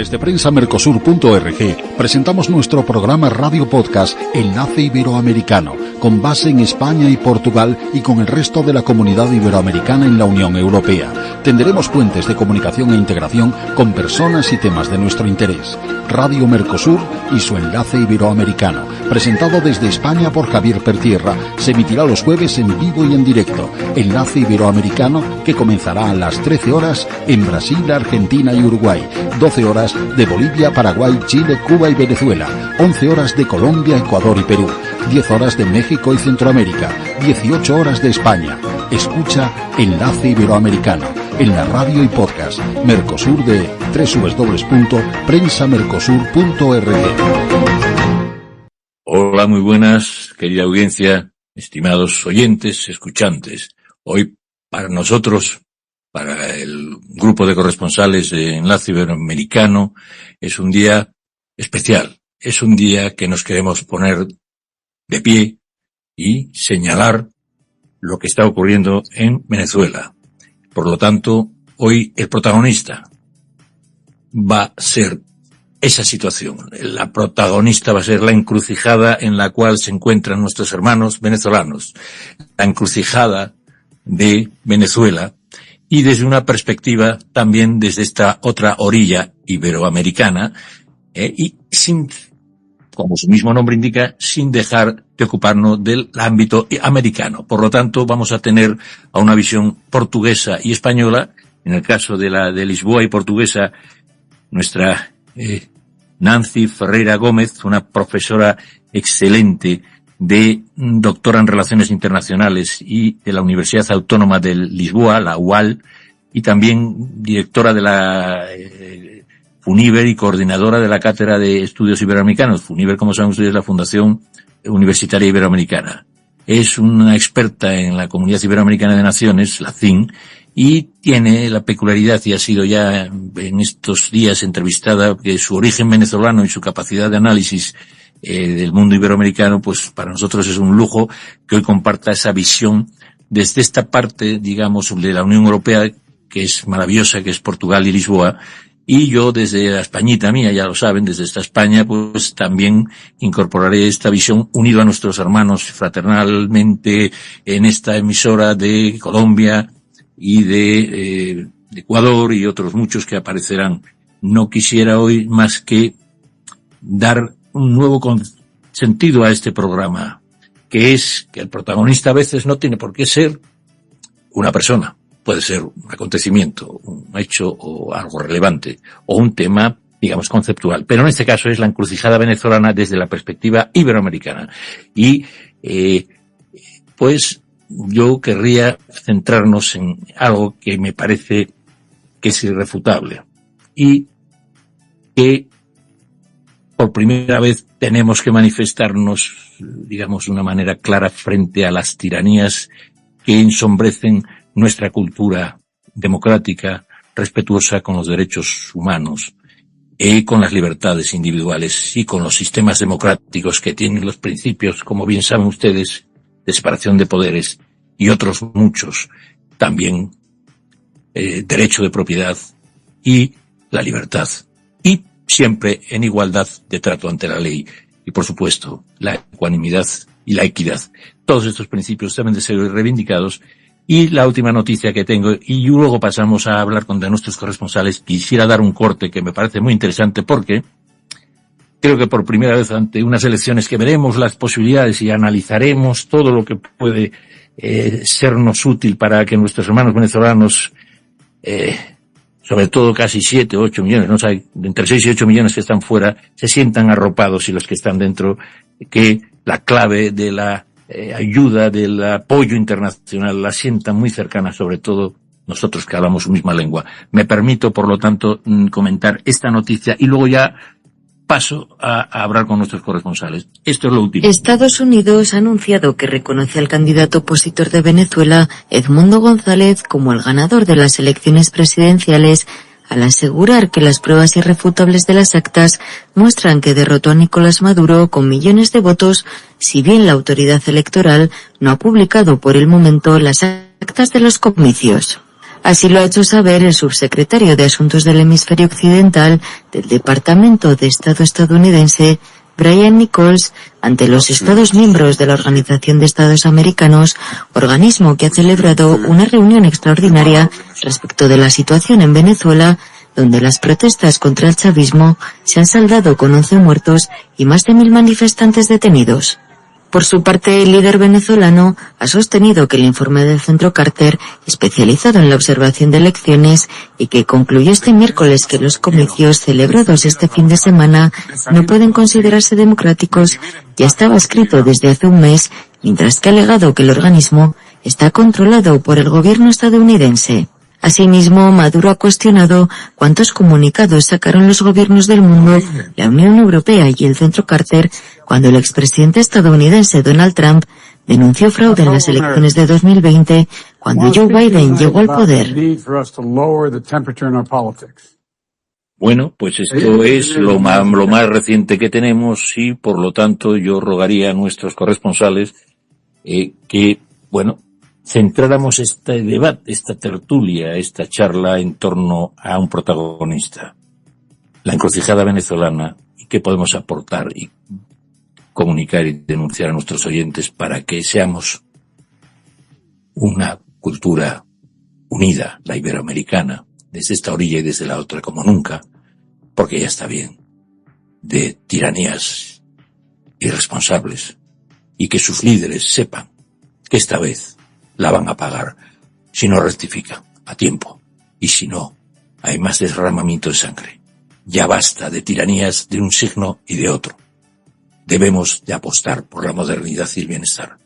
Desde prensamercosur.org presentamos nuestro programa Radio Podcast Enlace Iberoamericano, con base en España y Portugal y con el resto de la comunidad iberoamericana en la Unión Europea. Tenderemos puentes de comunicación e integración con personas y temas de nuestro interés. Radio Mercosur y su Enlace Iberoamericano, presentado desde España por Javier Pertierra, se emitirá los jueves en vivo y en directo. Enlace Iberoamericano, que comenzará a las 13 horas en Brasil, Argentina y Uruguay, 12 horas de Bolivia, Paraguay, Chile, Cuba y Venezuela, 11 horas de Colombia, Ecuador y Perú, 10 horas de México y Centroamérica, 18 horas de España. Escucha Enlace Iberoamericano en la radio y podcast Mercosur de www.prensamercosur.org. Hola, muy buenas, querida audiencia, estimados oyentes, escuchantes. Hoy para nosotros, para el grupo de corresponsales de Enlace Iberoamericano, es un día especial. Es un día que nos queremos poner de pie y señalar lo que está ocurriendo en Venezuela. Por lo tanto, hoy el protagonista va a ser esa situación. La protagonista va a ser la encrucijada en la cual se encuentran nuestros hermanos venezolanos. La encrucijada de Venezuela y desde una perspectiva también desde esta otra orilla iberoamericana y sin, como su mismo nombre indica, sin dejar de ocuparnos del ámbito americano. Por lo tanto, vamos a tener a una visión portuguesa y española. En el caso de la de Lisboa y portuguesa, nuestra Nancy Ferreira Gómez, una profesora excelente doctora en Relaciones Internacionales y de la Universidad Autónoma de Lisboa, la UAL, y también directora de la FUNIBER y coordinadora de la Cátedra de Estudios Iberoamericanos. FUNIBER, como saben ustedes, es la Fundación Universitaria Iberoamericana. Es una experta en la Comunidad Iberoamericana de Naciones, la CIN, y tiene la peculiaridad, y ha sido ya en estos días entrevistada, que su origen venezolano y su capacidad de análisis del mundo iberoamericano, pues para nosotros es un lujo que hoy comparta esa visión desde esta parte, digamos, de la Unión Europea, que es maravillosa, que es Portugal y Lisboa, y yo desde la Españita mía, ya lo saben, desde esta España, pues también incorporaré esta visión unido a nuestros hermanos fraternalmente en esta emisora de Colombia y de Ecuador y otros muchos que aparecerán. No quisiera hoy más que dar un nuevo sentido a este programa, que es que el protagonista a veces no tiene por qué ser una persona, puede ser un acontecimiento, un hecho o algo relevante, o un tema, digamos, conceptual, pero en este caso es la encrucijada venezolana desde la perspectiva iberoamericana. Y pues yo querría centrarnos en algo que me parece que es irrefutable y que por primera vez tenemos que manifestarnos, digamos, de una manera clara frente a las tiranías que ensombrecen nuestra cultura democrática, respetuosa con los derechos humanos y con las libertades individuales y con los sistemas democráticos que tienen los principios, como bien saben ustedes, de separación de poderes y otros muchos, también derecho de propiedad y la libertad. Y siempre en igualdad de trato ante la ley y, por supuesto, la ecuanimidad y la equidad. Todos estos principios deben de ser reivindicados. Y la última noticia que tengo, y luego pasamos a hablar con nuestros corresponsales, quisiera dar un corte que me parece muy interesante porque creo que por primera vez ante unas elecciones que veremos las posibilidades y analizaremos todo lo que puede sernos útil para que nuestros hermanos venezolanos sobre todo casi 7 o 8 millones, no sé, entre 6 y 8 millones que están fuera, se sientan arropados y los que están dentro, que la clave de la ayuda, del apoyo internacional, la sientan muy cercana, sobre todo nosotros que hablamos su misma lengua. Me permito, por lo tanto, comentar esta noticia y luego ya paso a hablar con nuestros corresponsales. Esto es lo último. Estados Unidos ha anunciado que reconoce al candidato opositor de Venezuela, Edmundo González, como el ganador de las elecciones presidenciales, al asegurar que las pruebas irrefutables de las actas muestran que derrotó a Nicolás Maduro con millones de votos, si bien la autoridad electoral no ha publicado por el momento las actas de los comicios. Así lo ha hecho saber el subsecretario de Asuntos del Hemisferio Occidental del Departamento de Estado estadounidense, Brian Nichols, ante los Estados miembros de la Organización de Estados Americanos, organismo que ha celebrado una reunión extraordinaria respecto de la situación en Venezuela, donde las protestas contra el chavismo se han saldado con 11 muertos y más de 1.000 manifestantes detenidos. Por su parte, el líder venezolano ha sostenido que el informe del Centro Carter, especializado en la observación de elecciones y que concluyó este miércoles que los comicios celebrados este fin de semana no pueden considerarse democráticos, ya estaba escrito desde hace un mes, mientras que ha alegado que el organismo está controlado por el gobierno estadounidense. Asimismo, Maduro ha cuestionado cuántos comunicados sacaron los gobiernos del mundo, la Unión Europea y el Centro Carter cuando el expresidente estadounidense Donald Trump denunció fraude en las elecciones de 2020 cuando Joe Biden llegó al poder. Bueno, pues esto es lo más reciente que tenemos y, por lo tanto, yo rogaría a nuestros corresponsales que, centráramos este debate, esta tertulia, esta charla en torno a un protagonista, la encrucijada venezolana, y qué podemos aportar y comunicar y denunciar a nuestros oyentes para que seamos una cultura unida, la iberoamericana, desde esta orilla y desde la otra como nunca, porque ya está bien de tiranías irresponsables y que sus líderes sepan que esta vez la van a pagar si no rectifican a tiempo y si no hay más derramamiento de sangre. Ya basta de tiranías de un signo y de otro. Debemos de apostar por la modernidad y el bienestar.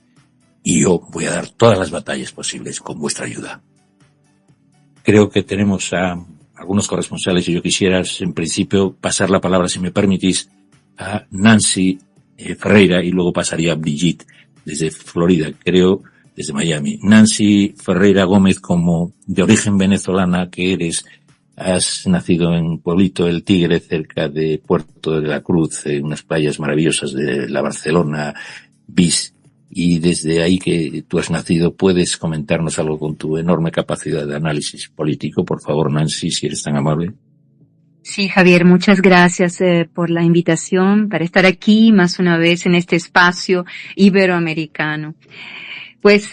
Y yo voy a dar todas las batallas posibles con vuestra ayuda. Creo que tenemos a algunos corresponsales y yo quisiera, en principio, pasar la palabra, si me permitís, a Nancy Ferreira y luego pasaría a Brigitte desde Florida, creo, desde Miami. Nancy Ferreira Gómez, como de origen venezolana que eres, has nacido en Pueblito El Tigre, cerca de Puerto de la Cruz, en unas playas maravillosas de la Barcelona Bis, y desde ahí que tú has nacido puedes comentarnos algo con tu enorme capacidad de análisis político. Por favor, Nancy, si eres tan amable. Sí, Javier, muchas gracias por la invitación para estar aquí más una vez en este espacio iberoamericano. Pues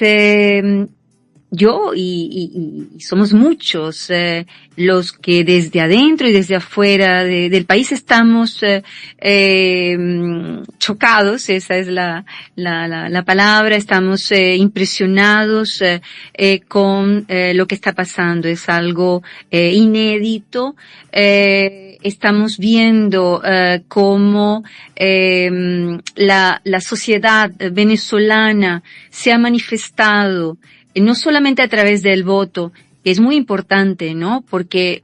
yo y somos muchos los que desde adentro y desde afuera del país estamos chocados, esa es la palabra, estamos impresionados con lo que está pasando. Es algo inédito. Estamos viendo cómo la sociedad venezolana se ha manifestado no solamente a través del voto, que es muy importante, ¿no? Porque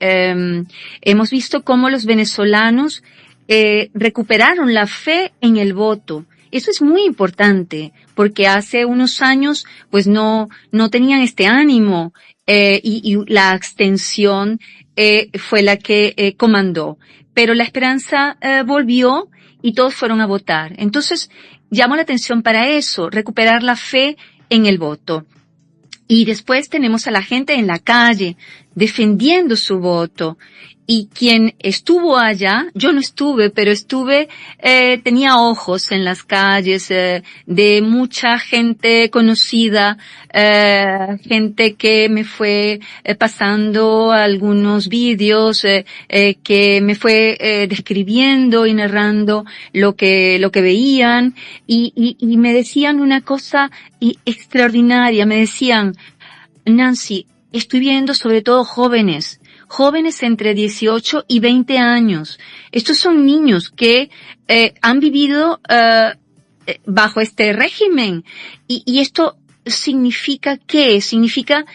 hemos visto cómo los venezolanos recuperaron la fe en el voto. Eso es muy importante, porque hace unos años pues no tenían este ánimo y la abstención fue la que comandó. Pero la esperanza volvió y todos fueron a votar. Entonces, llamo la atención para eso, recuperar la fe en el voto. Y después tenemos a la gente en la calle defendiendo su voto. Y quien estuvo allá, yo no estuve, pero tenía ojos en las calles de mucha gente conocida, gente que me fue pasando algunos vídeos, que me fue describiendo y narrando lo que veían, y me decían una cosa extraordinaria. Me decían: Nancy, estoy viendo sobre todo jóvenes entre 18 y 20 años. Estos son niños que han vivido bajo este régimen. Y esto significa ¿qué? Significa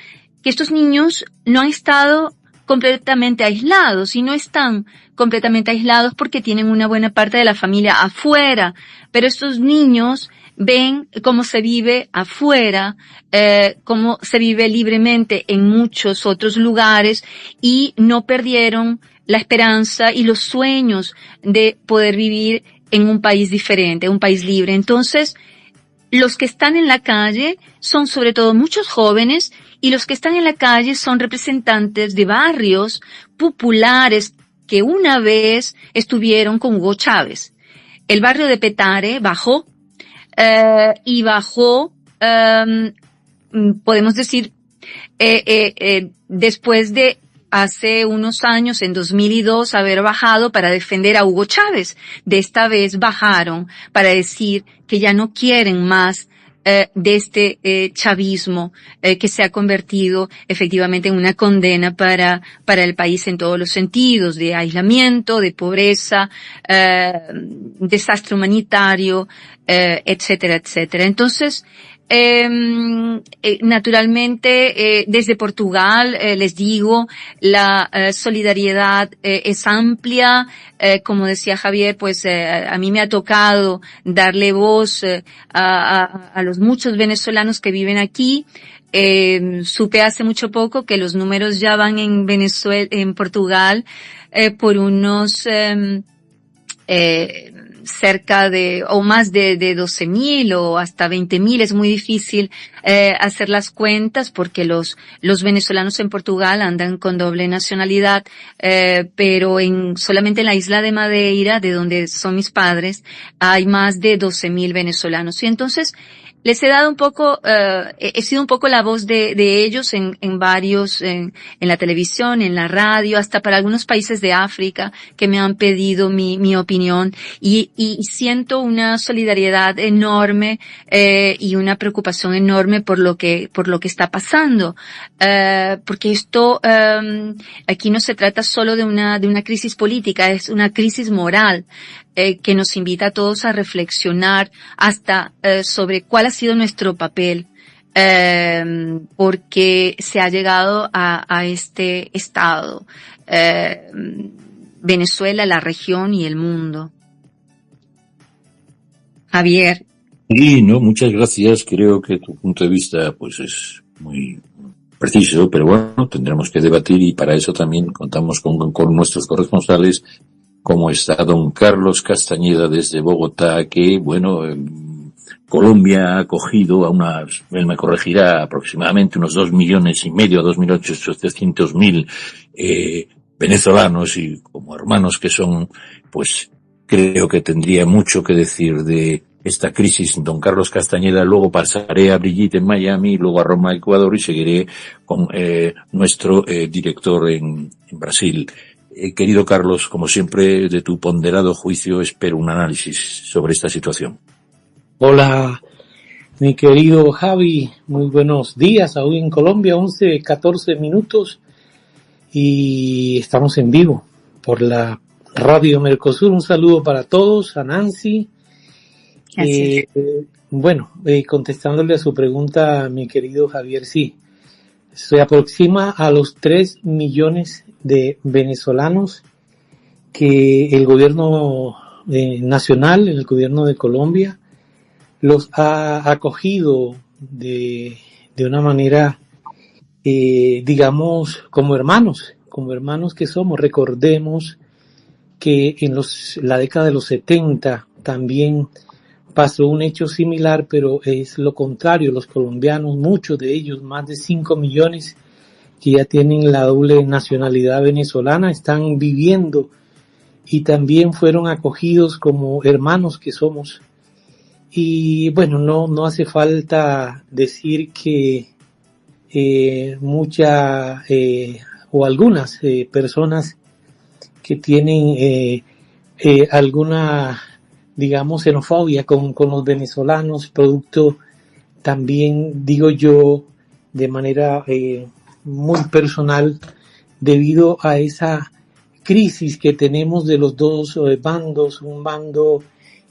que estos niños no han estado completamente aislados, y no están completamente aislados porque tienen una buena parte de la familia afuera. Pero estos niños ven cómo se vive afuera, cómo se vive libremente en muchos otros lugares, y no perdieron la esperanza y los sueños de poder vivir en un país diferente, un país libre. Entonces, los que están en la calle son sobre todo muchos jóvenes, y los que están en la calle son representantes de barrios populares que una vez estuvieron con Hugo Chávez. El barrio de Petare bajó, y bajó, podemos decir, después de hace unos años, en 2002, haber bajado para defender a Hugo Chávez. De esta vez bajaron para decir que ya no quieren más de este chavismo que se ha convertido efectivamente en una condena para el país en todos los sentidos, de aislamiento, de pobreza, desastre humanitario, etcétera, etcétera. Entonces, naturalmente, desde Portugal, les digo, la solidaridad es amplia. Como decía Javier, pues a mí me ha tocado darle voz a los muchos venezolanos que viven aquí. Supe hace mucho poco que los números ya van en Venezuela, en Portugal, por unos cerca de, o más de 12.000 o hasta 20.000. Es muy difícil hacer las cuentas porque los venezolanos en Portugal andan con doble nacionalidad, pero solamente en la isla de Madeira, de donde son mis padres, hay más de 12.000 venezolanos. Y entonces les he dado un poco, he sido un poco la voz de ellos en varios, en la televisión, en la radio, hasta para algunos países de África que me han pedido mi opinión, y siento una solidaridad enorme, y una preocupación enorme por lo que está pasando, porque esto, aquí no se trata solo de una crisis política, es una crisis moral, que nos invita a todos a reflexionar hasta sobre cuál ha sido nuestro papel, porque se ha llegado a este estado, Venezuela, la región y el mundo. Javier. Sí, no, muchas gracias. Creo que tu punto de vista pues es muy preciso, pero bueno, tendremos que debatir, y para eso también contamos con nuestros corresponsales, como está don Carlos Castañeda desde Bogotá, que, bueno, Colombia ha acogido a él me corregirá, aproximadamente unos 2,5 millones, 2.800.000 venezolanos, y como hermanos que son, pues creo que tendría mucho que decir de esta crisis don Carlos Castañeda. Luego pasaré a Brigitte en Miami, luego a Roma, Ecuador, y seguiré con nuestro director en Brasil. Querido Carlos, como siempre, de tu ponderado juicio espero un análisis sobre esta situación. Hola, mi querido Javi, muy buenos días. Hoy en Colombia, 11:14 minutos, y estamos en vivo por la Radio Mercosur. Un saludo para todos, a Nancy. Contestándole a su pregunta, mi querido Javier, sí, se aproxima a los 3 millones de venezolanos que el gobierno nacional, el gobierno de Colombia, los ha acogido de una manera, digamos, como hermanos que somos. Recordemos que en la década de los 70 también pasó un hecho similar, pero es lo contrario. Los colombianos, muchos de ellos, más de 5 millones, que ya tienen la doble nacionalidad venezolana, están viviendo y también fueron acogidos como hermanos que somos. Y bueno, no hace falta decir que algunas personas que tienen alguna, digamos, xenofobia con los venezolanos, producto también, digo yo, de manera muy personal, debido a esa crisis que tenemos de los dos bandos, un bando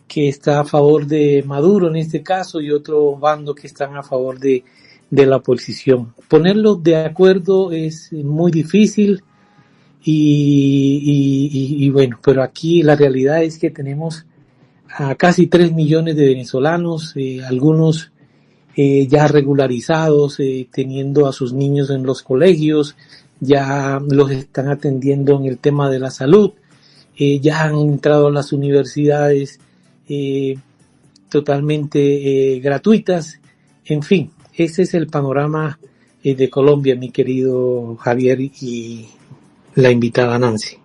que está a favor de Maduro en este caso y otro bando que están a favor de la oposición. Ponerlos de acuerdo es muy difícil y bueno, pero aquí la realidad es que tenemos a casi 3 millones de venezolanos, algunos ya regularizados, teniendo a sus niños en los colegios, ya los están atendiendo en el tema de la salud, ya han entrado a las universidades, totalmente gratuitas. En fin, ese es el panorama de Colombia, mi querido Javier y la invitada Nancy.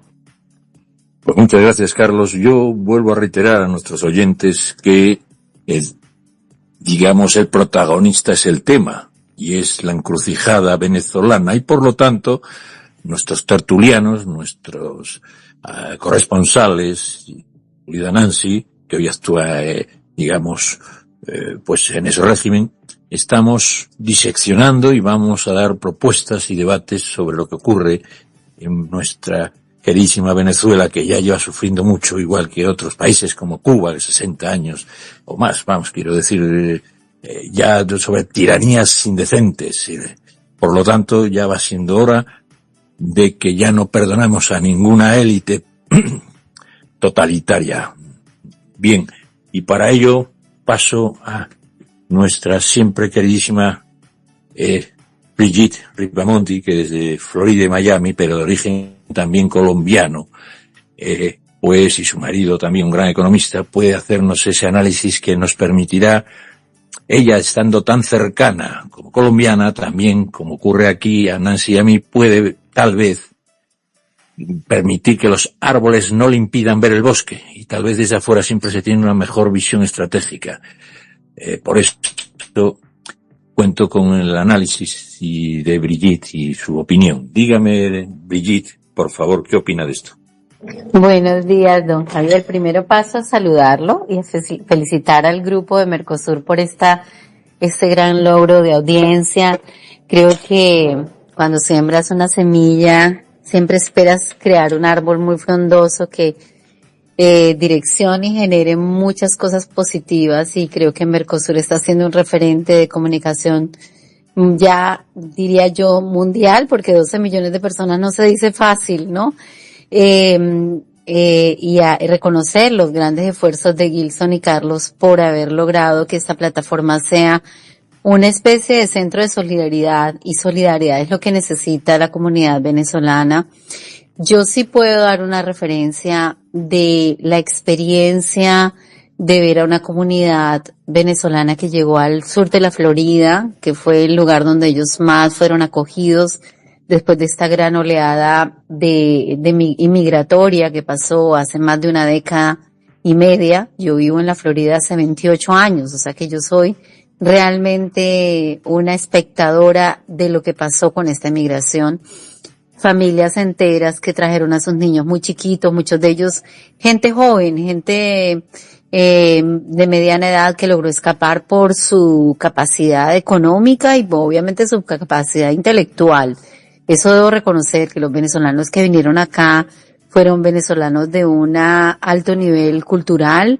Pues muchas gracias, Carlos. Yo vuelvo a reiterar a nuestros oyentes que, digamos, el protagonista es el tema y es la encrucijada venezolana y, por lo tanto, nuestros tertulianos, nuestros corresponsales, incluida Nancy, que hoy actúa, digamos, pues en ese régimen, estamos diseccionando y vamos a dar propuestas y debates sobre lo que ocurre en nuestra queridísima Venezuela, que ya lleva sufriendo mucho, igual que otros países como Cuba, de 60 años o más, vamos, quiero decir, ya sobre tiranías indecentes. Por lo tanto, ya va siendo hora de que ya no perdonamos a ninguna élite totalitaria. Bien, y para ello paso a nuestra siempre queridísima Brigitte Ripamonti, que desde Florida y Miami, pero de origen también colombiano, pues, y su marido también un gran economista, puede hacernos ese análisis que nos permitirá, ella estando tan cercana como colombiana, también, como ocurre aquí a Nancy y a mí, puede tal vez permitir que los árboles no le impidan ver el bosque, y tal vez desde afuera siempre se tiene una mejor visión estratégica. Por eso cuento con el análisis de Brigitte y su opinión. Dígame, Brigitte, por favor, ¿qué opina de esto? Buenos días, don Javier. Primero paso a saludarlo y a felicitar al grupo de Mercosur por este gran logro de audiencia. Creo que cuando siembras una semilla, siempre esperas crear un árbol muy frondoso que direccione y genere muchas cosas positivas, y creo que Mercosur está siendo un referente de comunicación, ya diría yo mundial, porque 12 millones de personas no se dice fácil, ¿no? Y a reconocer los grandes esfuerzos de Gilson y Carlos por haber logrado que esta plataforma sea una especie de centro de solidaridad, y solidaridad es lo que necesita la comunidad venezolana. Yo sí puedo dar una referencia de la experiencia de ver a una comunidad venezolana que llegó al sur de la Florida, que fue el lugar donde ellos más fueron acogidos después de esta gran oleada de inmigratoria que pasó hace más de una década y media. Yo vivo en la Florida hace 28 años, o sea que yo soy realmente una espectadora de lo que pasó con esta inmigración. Familias enteras que trajeron a sus niños muy chiquitos, muchos de ellos gente joven, gente de mediana edad que logró escapar por su capacidad económica y obviamente su capacidad intelectual. Eso debo reconocer, que los venezolanos que vinieron acá fueron venezolanos de un alto nivel cultural,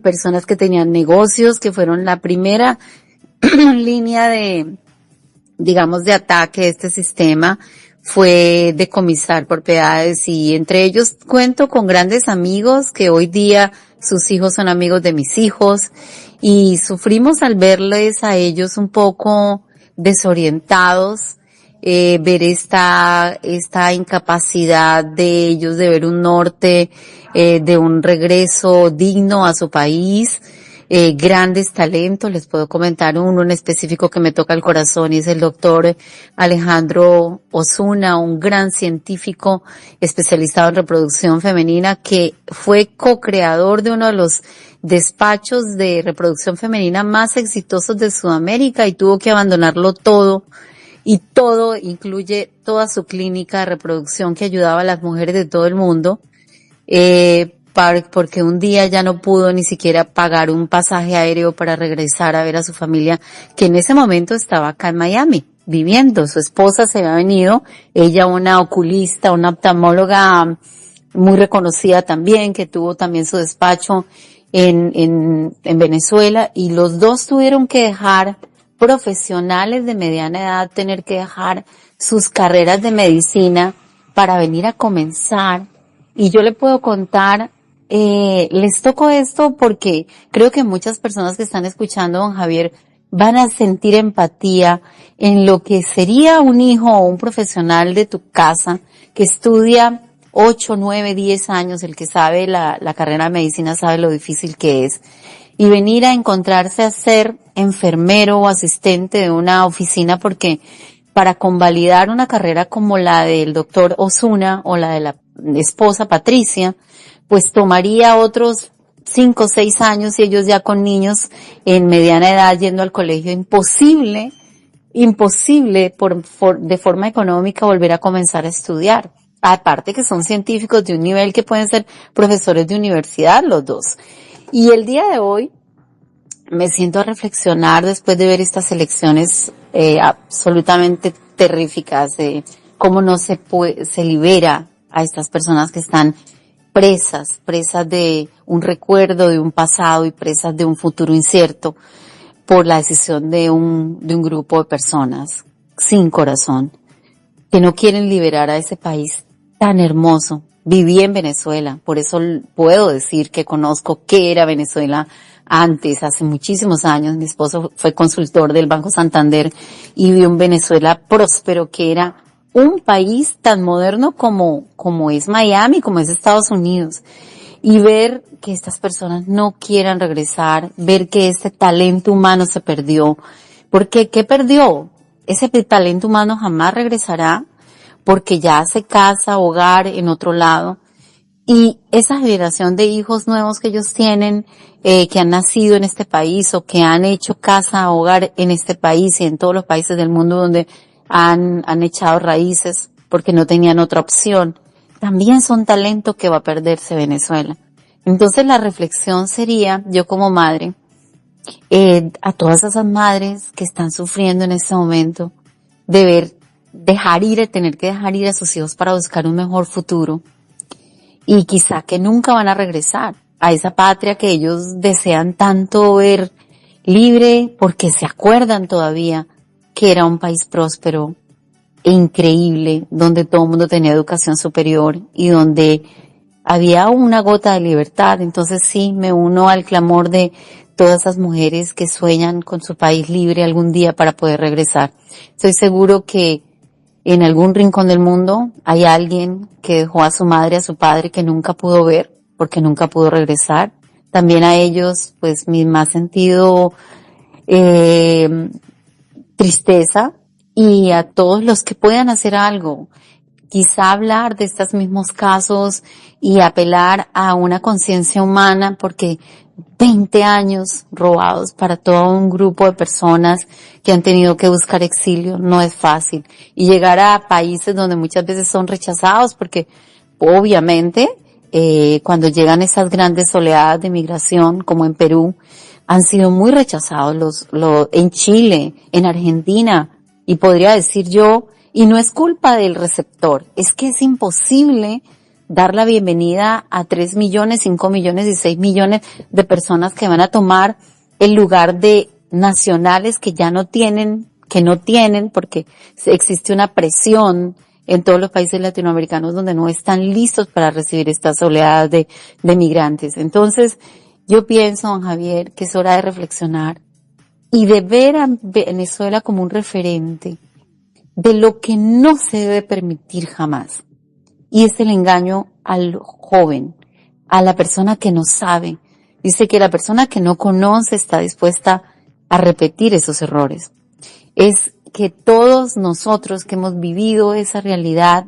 personas que tenían negocios, que fueron la primera línea de ataque de este sistema, fue decomisar propiedades, y entre ellos cuento con grandes amigos que hoy día sus hijos son amigos de mis hijos, y sufrimos al verles a ellos un poco desorientados, ver esta incapacidad de ellos de ver un norte, de un regreso digno a su país. Grandes talentos, les puedo comentar uno en específico que me toca el corazón, y es el doctor Alejandro Osuna, un gran científico especializado en reproducción femenina, que fue co-creador de uno de los despachos de reproducción femenina más exitosos de Sudamérica, y tuvo que abandonarlo todo, y todo incluye toda su clínica de reproducción que ayudaba a las mujeres de todo el mundo, porque un día ya no pudo ni siquiera pagar un pasaje aéreo para regresar a ver a su familia, que en ese momento estaba acá en Miami viviendo. Su esposa se había venido, ella una oculista, una oftalmóloga muy reconocida también, que tuvo también su despacho en Venezuela, y los dos tuvieron que dejar, profesionales de mediana edad, tener que dejar sus carreras de medicina para venir a comenzar. Y yo le puedo contar, les toco esto porque creo que muchas personas que están escuchando, don Javier, van a sentir empatía en lo que sería un hijo o un profesional de tu casa que estudia 8, 9, 10 años. El que sabe la carrera de medicina sabe lo difícil que es. y venir a encontrarse a ser enfermero o asistente de una oficina, porque para convalidar una carrera como la del doctor Osuna o la de la esposa Patricia, pues tomaría otros 5 o 6 años, y ellos ya con niños en mediana edad yendo al colegio. Imposible de forma económica volver a comenzar a estudiar. Aparte que son científicos de un nivel que pueden ser profesores de universidad los dos. Y el día de hoy me siento a reflexionar después de ver estas elecciones absolutamente terríficas, de cómo no se libera a estas personas que están presas de un recuerdo, de un pasado, y presas de un futuro incierto por la decisión de un grupo de personas sin corazón, que no quieren liberar a ese país tan hermoso. Viví en Venezuela, por eso puedo decir que conozco qué era Venezuela antes, hace muchísimos años. Mi esposo fue consultor del Banco Santander y vi un Venezuela próspero, que era un país tan moderno como es Miami, como es Estados Unidos. Y ver que estas personas no quieran regresar, ver que ese talento humano se perdió. Porque, ¿qué perdió? Ese talento humano jamás regresará, porque ya se casa, hogar en otro lado. Y esa generación de hijos nuevos que ellos tienen, que han nacido en este país o que han hecho casa, hogar en este país y en todos los países del mundo donde han echado raíces porque no tenían otra opción, también son talento que va a perderse Venezuela. Entonces la reflexión sería, yo como madre, a todas esas madres que están sufriendo en este momento, tener que dejar ir a sus hijos para buscar un mejor futuro, y quizá que nunca van a regresar a esa patria que ellos desean tanto ver libre, porque se acuerdan todavía que era un país próspero e increíble, donde todo el mundo tenía educación superior y donde había una gota de libertad. Entonces sí, me uno al clamor de todas esas mujeres que sueñan con su país libre algún día para poder regresar. Estoy seguro que en algún rincón del mundo hay alguien que dejó a su madre, a su padre, que nunca pudo ver porque nunca pudo regresar. También a ellos, pues, mi más sentido tristeza, y a todos los que puedan hacer algo. Quizá hablar de estos mismos casos y apelar a una conciencia humana, porque 20 años robados para todo un grupo de personas que han tenido que buscar exilio no es fácil. Y llegar a países donde muchas veces son rechazados, porque obviamente cuando llegan esas grandes oleadas de migración, como en Perú, han sido muy rechazados en Chile, en Argentina, y podría decir yo, y no es culpa del receptor, es que es imposible dar la bienvenida a 3 millones, 5 millones y 6 millones de personas que van a tomar el lugar de nacionales que no tienen, porque existe una presión en todos los países latinoamericanos donde no están listos para recibir estas oleadas de migrantes. Entonces, yo pienso, don Javier, que es hora de reflexionar y de ver a Venezuela como un referente de lo que no se debe permitir jamás. Y es el engaño al joven, a la persona que no sabe. Dice que la persona que no conoce está dispuesta a repetir esos errores. Es que todos nosotros que hemos vivido esa realidad,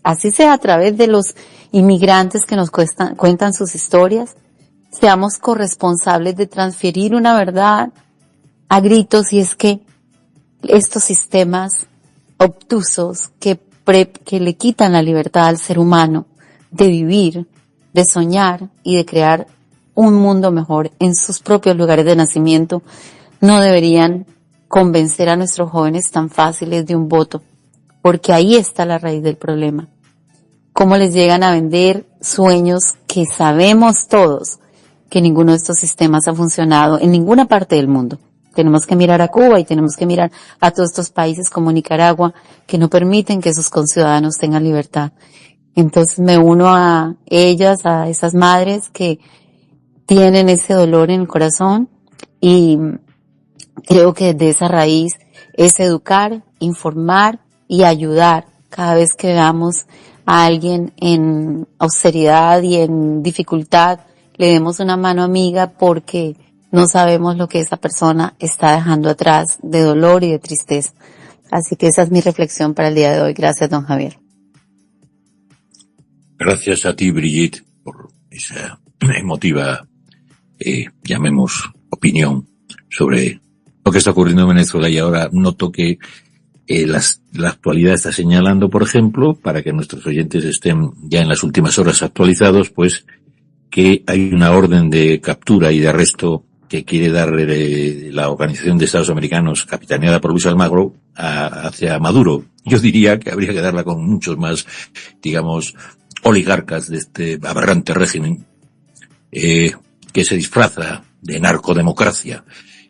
así sea a través de los inmigrantes que nos cuentan sus historias, seamos corresponsables de transferir una verdad a gritos, y es que estos sistemas obtusos que le quitan la libertad al ser humano de vivir, de soñar y de crear un mundo mejor en sus propios lugares de nacimiento, no deberían convencer a nuestros jóvenes tan fáciles de un voto, porque ahí está la raíz del problema. Cómo les llegan a vender sueños que sabemos todos que ninguno de estos sistemas ha funcionado en ninguna parte del mundo. Tenemos que mirar a Cuba y tenemos que mirar a todos estos países como Nicaragua, que no permiten que sus conciudadanos tengan libertad. Entonces me uno a ellas, a esas madres que tienen ese dolor en el corazón, y creo que desde esa raíz es educar, informar y ayudar. Cada vez que veamos a alguien en austeridad y en dificultad, le demos una mano amiga, porque no sabemos lo que esa persona está dejando atrás de dolor y de tristeza. Así que esa es mi reflexión para el día de hoy. Gracias, don Javier. Gracias a ti, Brigitte, por esa emotiva, llamemos, opinión sobre lo que está ocurriendo en Venezuela. Y ahora noto que la actualidad está señalando, por ejemplo, para que nuestros oyentes estén ya en las últimas horas actualizados, pues que hay una orden de captura y de arresto que quiere dar la Organización de Estados Americanos, capitaneada por Luis Almagro, hacia Maduro. Yo diría que habría que darla con muchos más, digamos, oligarcas de este aberrante régimen, que se disfraza de narcodemocracia,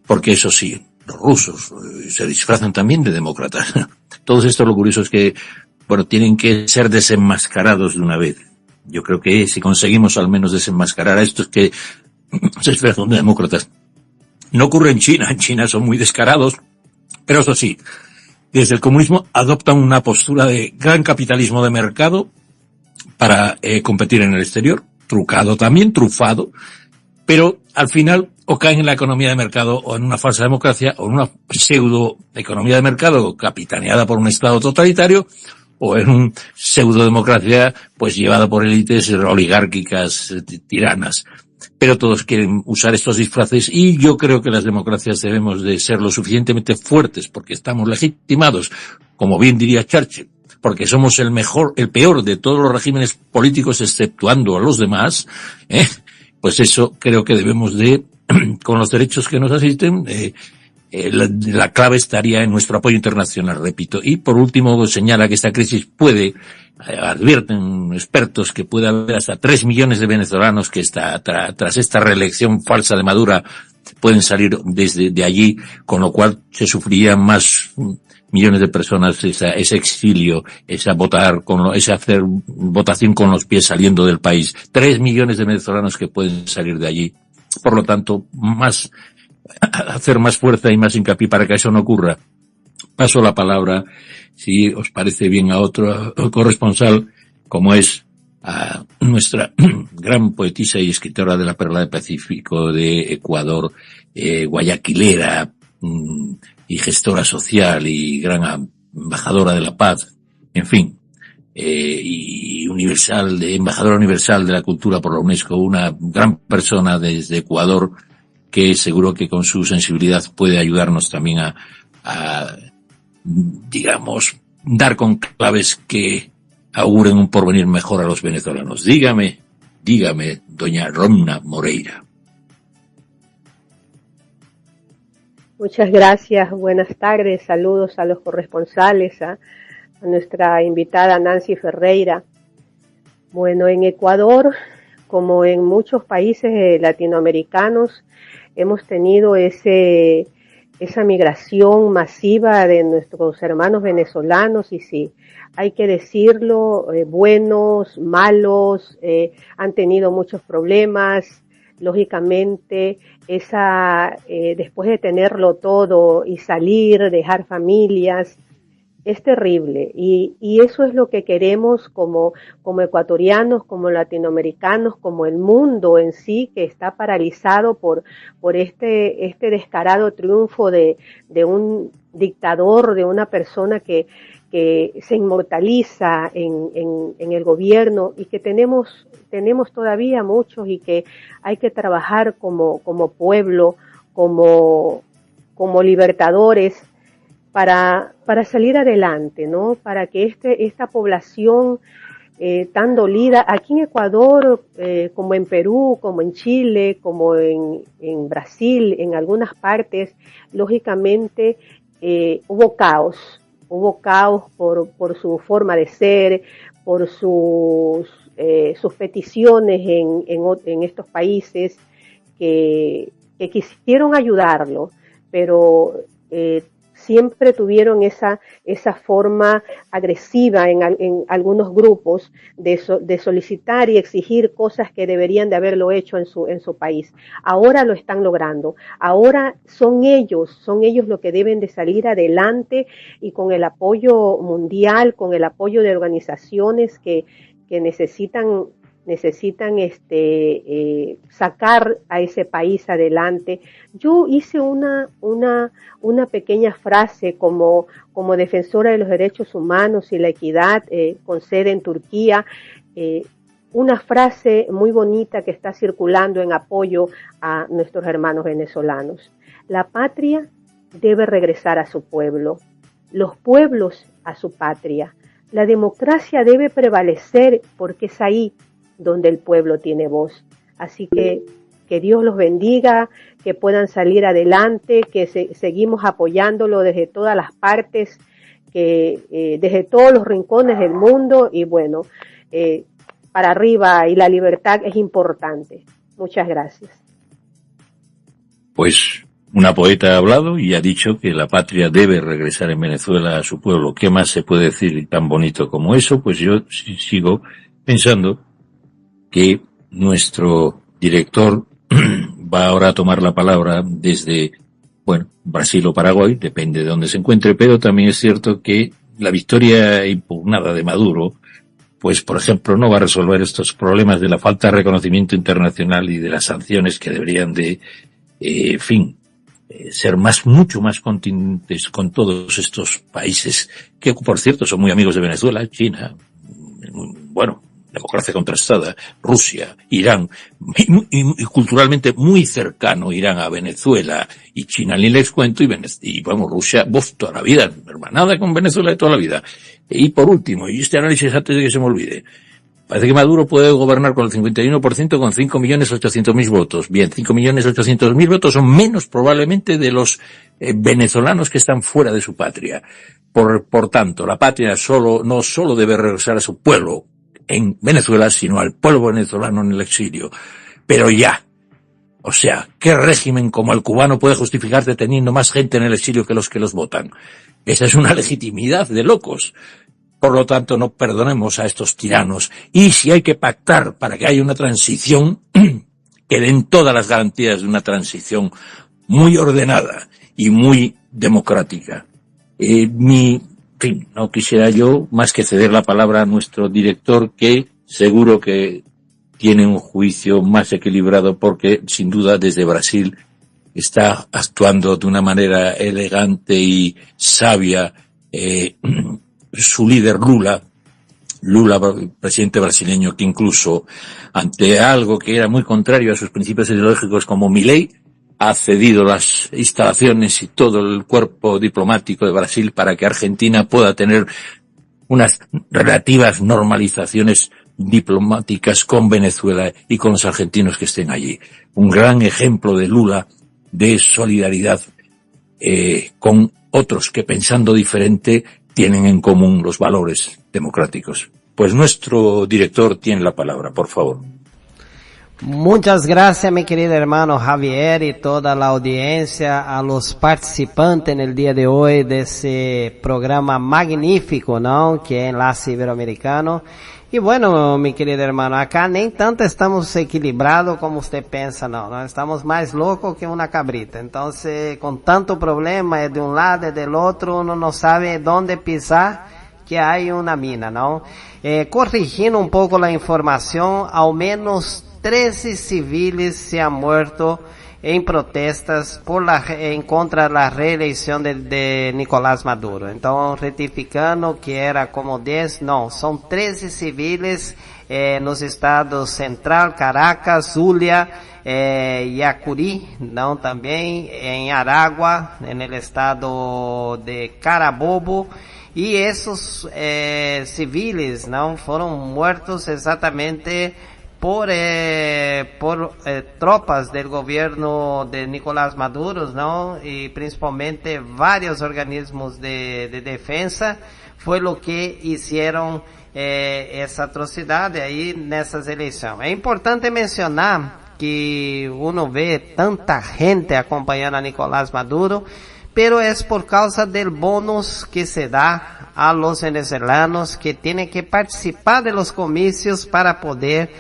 porque eso sí, los rusos se disfrazan también de demócratas. Todo esto, lo curioso es que, bueno, tienen que ser desenmascarados de una vez. Yo creo que si conseguimos al menos desenmascarar a estos que se disfrazan de demócratas. No ocurre en China son muy descarados, pero eso sí, desde el comunismo adoptan una postura de gran capitalismo de mercado para competir en el exterior, trucado también, trufado, pero al final o caen en la economía de mercado o en una falsa democracia o en una pseudo economía de mercado capitaneada por un Estado totalitario o en un pseudo democracia pues llevada por élites oligárquicas tiranas. Pero todos quieren usar estos disfraces y yo creo que las democracias debemos de ser lo suficientemente fuertes porque estamos legitimados, como bien diría Churchill, porque somos el peor de todos los regímenes políticos exceptuando a los demás, pues eso creo que debemos de, con los derechos que nos asisten, la clave estaría en nuestro apoyo internacional, repito. Y por último señala que esta crisis advierten expertos que puede haber hasta 3 millones de venezolanos que tras esta reelección falsa de Maduro pueden salir de allí, con lo cual se sufrirían más millones de personas ese exilio, ese hacer votación con los pies saliendo del país. 3 millones de venezolanos que pueden salir de allí. Por lo tanto, hacer más fuerza y más hincapié para que eso no ocurra. Paso la palabra, si os parece bien, a otro corresponsal, como es a nuestra gran poetisa y escritora de la Perla del Pacífico de Ecuador, guayaquilera y gestora social y gran embajadora de la paz, en fin, y embajadora universal de la cultura por la UNESCO, una gran persona desde Ecuador, que seguro que con su sensibilidad puede ayudarnos también a digamos, dar con claves que auguren un porvenir mejor a los venezolanos. Dígame, doña Romna Moreira. Muchas gracias, buenas tardes, saludos a los corresponsales, a nuestra invitada Nancy Ferreira. Bueno, en Ecuador, como en muchos países latinoamericanos, hemos tenido esa migración masiva de nuestros hermanos venezolanos y sí, hay que decirlo, buenos, malos, han tenido muchos problemas. Lógicamente, después de tenerlo todo y salir, dejar familias, es terrible y eso es lo que queremos como ecuatorianos, como latinoamericanos, como el mundo en sí, que está paralizado por este descarado triunfo de un dictador, de una persona que se inmortaliza en el gobierno y que tenemos todavía muchos y que hay que trabajar como pueblo, como libertadores, para salir adelante, ¿no? Para que esta población tan dolida, aquí en Ecuador, como en Perú, como en Chile, como en Brasil, en algunas partes, lógicamente hubo caos por su forma de ser, por sus peticiones en estos países que quisieron ayudarlo, pero siempre tuvieron esa forma agresiva en algunos grupos de solicitar y exigir cosas que deberían de haberlo hecho en su país. Ahora lo están logrando. Ahora son ellos los que deben de salir adelante y con el apoyo mundial, con el apoyo de organizaciones que necesitan necesitan sacar a ese país adelante. Yo hice una pequeña frase como defensora de los derechos humanos y la equidad, con sede en Turquía, una frase muy bonita que está circulando en apoyo a nuestros hermanos venezolanos. La patria debe regresar a su pueblo, los pueblos a su patria. La democracia debe prevalecer porque es ahí donde el pueblo tiene voz. Así que Dios los bendiga, que puedan salir adelante, que seguimos apoyándolo desde todas las partes, desde todos los rincones del mundo, y bueno, para arriba, y la libertad es importante. Muchas gracias. Pues una poeta ha hablado y ha dicho que la patria debe regresar en Venezuela a su pueblo. ¿Qué más se puede decir tan bonito como eso? Pues yo sigo pensando que nuestro director va ahora a tomar la palabra desde, Brasil o Paraguay, depende de dónde se encuentre, pero también es cierto que la victoria impugnada de Maduro, pues por ejemplo, no va a resolver estos problemas de la falta de reconocimiento internacional y de las sanciones que deberían de, ser mucho más contundentes con todos estos países que, por cierto, son muy amigos de Venezuela, China, democracia contrastada, Rusia, Irán, y culturalmente muy cercano Irán a Venezuela, y China ni les cuento, y Rusia, toda la vida, hermanada con Venezuela de toda la vida. Y por último, y este análisis antes de que se me olvide, parece que Maduro puede gobernar con el 51% con 5.800.000 votos. Bien, 5.800.000 votos son menos probablemente de los venezolanos que están fuera de su patria. Por tanto, la patria no solo debe regresar a su pueblo en Venezuela, sino al pueblo venezolano en el exilio. Pero ya. O sea, ¿qué régimen como el cubano puede justificarse teniendo más gente en el exilio que los votan? Esa es una legitimidad de locos. Por lo tanto, no perdonemos a estos tiranos. Y si hay que pactar para que haya una transición, que den todas las garantías de una transición muy ordenada y muy democrática. No quisiera yo más que ceder la palabra a nuestro director, que seguro que tiene un juicio más equilibrado, porque sin duda desde Brasil está actuando de una manera elegante y sabia su líder Lula, presidente brasileño, que incluso ante algo que era muy contrario a sus principios ideológicos como Milei, ha cedido las instalaciones y todo el cuerpo diplomático de Brasil para que Argentina pueda tener unas relativas normalizaciones diplomáticas con Venezuela y con los argentinos que estén allí. Un gran ejemplo de Lula de solidaridad con otros que, pensando diferente, tienen en común los valores democráticos. Pues nuestro director tiene la palabra, por favor. Muchas gracias, mi querido hermano Javier, y toda la audiencia, a los participantes en el día de hoy de ese programa magnífico, ¿no?, que es Enlace Iberoamericano. Y bueno, mi querido hermano, acá nem tanto estamos equilibrados como usted piensa, no, estamos más locos que una cabrita. Entonces, con tanto problema, de un lado y del otro, uno no sabe dónde pisar, que hay una mina, ¿no? Corrigiendo un poco la información, al menos 13 civiles se han muerto en protestas en contra de la reelección de Nicolás Maduro. Entonces, rectificando que era como 10, no, son 13 civiles en los estados Central, Caracas, Zulia, Yacurí, ¿no?, también en Aragua, en el estado de Carabobo. Y esos civiles, ¿no?, fueron muertos exactamente por tropas del gobierno de Nicolás Maduro, ¿no?, y principalmente varios organismos de defensa, fue lo que hicieron esa atrocidad ahí en esas elecciones. Es importante mencionar que uno ve tanta gente acompañando a Nicolás Maduro, pero es por causa del bonus que se da a los venezolanos que tienen que participar de los comicios para poder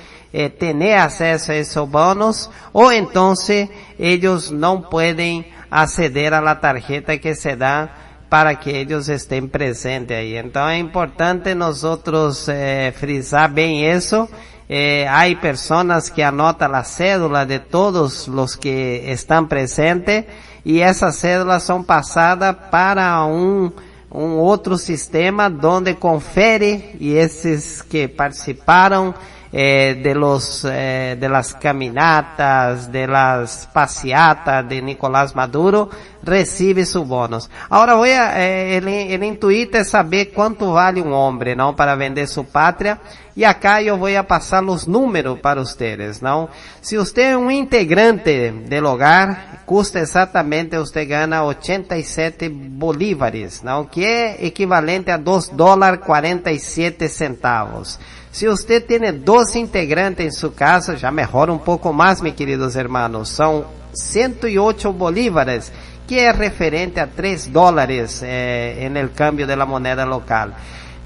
tener acceso a esos bonos, o entonces ellos no pueden acceder a la tarjeta que se da para que ellos estén presentes ahí. Entonces es importante nosotros frisar bien eso, hay personas que anotan la cédula de todos los que están presentes y esas cédulas son pasadas para un otro sistema donde confere y esos que participaron de las caminatas, de las paseatas de Nicolás Maduro, recibe sus bonos. Ahora el intuito es saber cuánto vale un hombre, ¿no? Para vender su patria. Y acá yo voy a pasar los números para ustedes, ¿no? Si usted es un integrante del hogar, cuesta exactamente, usted gana 87 bolívares, ¿no? Que es equivalente a $2.47. Si usted tiene 2 integrantes en su casa, ya mejora un poco más, mis queridos hermanos. Son 108 bolívares, que es referente a $3 en el cambio de la moneda local.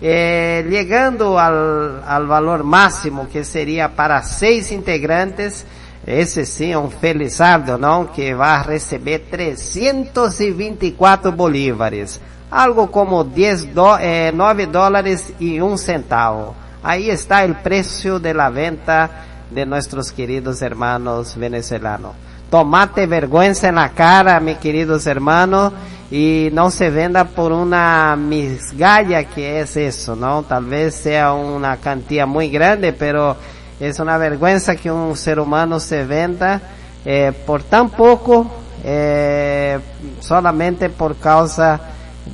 Llegando al valor máximo, que sería para 6 integrantes, ese sí, un felizardo, ¿no? Que va a recibir 324 bolívares. Algo como $9.01. Ahí está el precio de la venta de nuestros queridos hermanos venezolanos. Tomate vergüenza en la cara, mis queridos hermanos, y no se venda por una misgalla que es eso, ¿no? Tal vez sea una cantidad muy grande, pero es una vergüenza que un ser humano se venda por tan poco, solamente por causa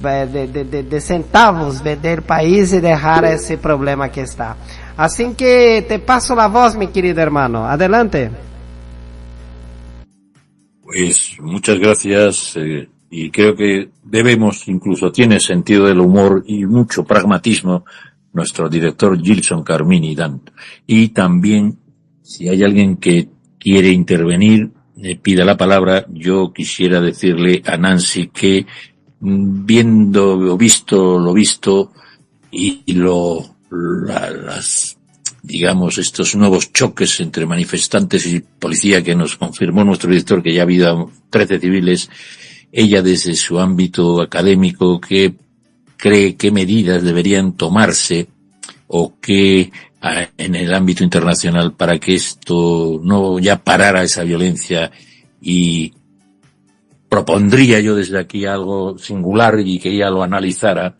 de centavos del país y dejar ese problema que está. Así que te paso la voz, mi querido hermano. Adelante. Pues muchas gracias, y creo que debemos, incluso tiene sentido del humor y mucho pragmatismo, nuestro director Gilson Carmini Danto. Y también, si hay alguien que quiere intervenir, pida la palabra. Yo quisiera decirle a Nancy que, viendo lo visto y digamos, estos nuevos choques entre manifestantes y policía que nos confirmó nuestro director que ya ha habido 13 civiles, ella desde su ámbito académico, que cree qué medidas deberían tomarse o qué en el ámbito internacional para que esto no ya parara esa violencia, y propondría yo desde aquí algo singular y que ella lo analizara,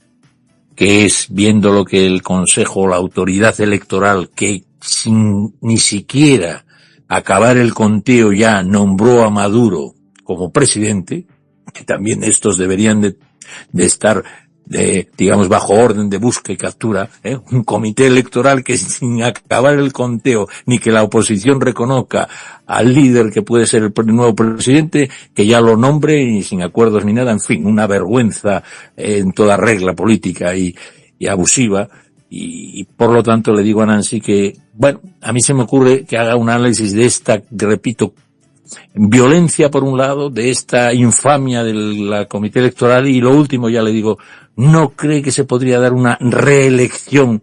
que es, viendo lo que el Consejo, la autoridad electoral, que sin ni siquiera acabar el conteo ya nombró a Maduro como presidente, que también estos deberían de estar, digamos, bajo orden de búsqueda y captura, un comité electoral que sin acabar el conteo, ni que la oposición reconozca al líder que puede ser el nuevo presidente, que ya lo nombre y sin acuerdos ni nada, en fin, una vergüenza en toda regla política y abusiva, y por lo tanto le digo a Nancy que, bueno, a mí se me ocurre que haga un análisis de esta, repito, violencia por un lado, de esta infamia del comité electoral, y lo último, ya le digo, ¿no cree que se podría dar una reelección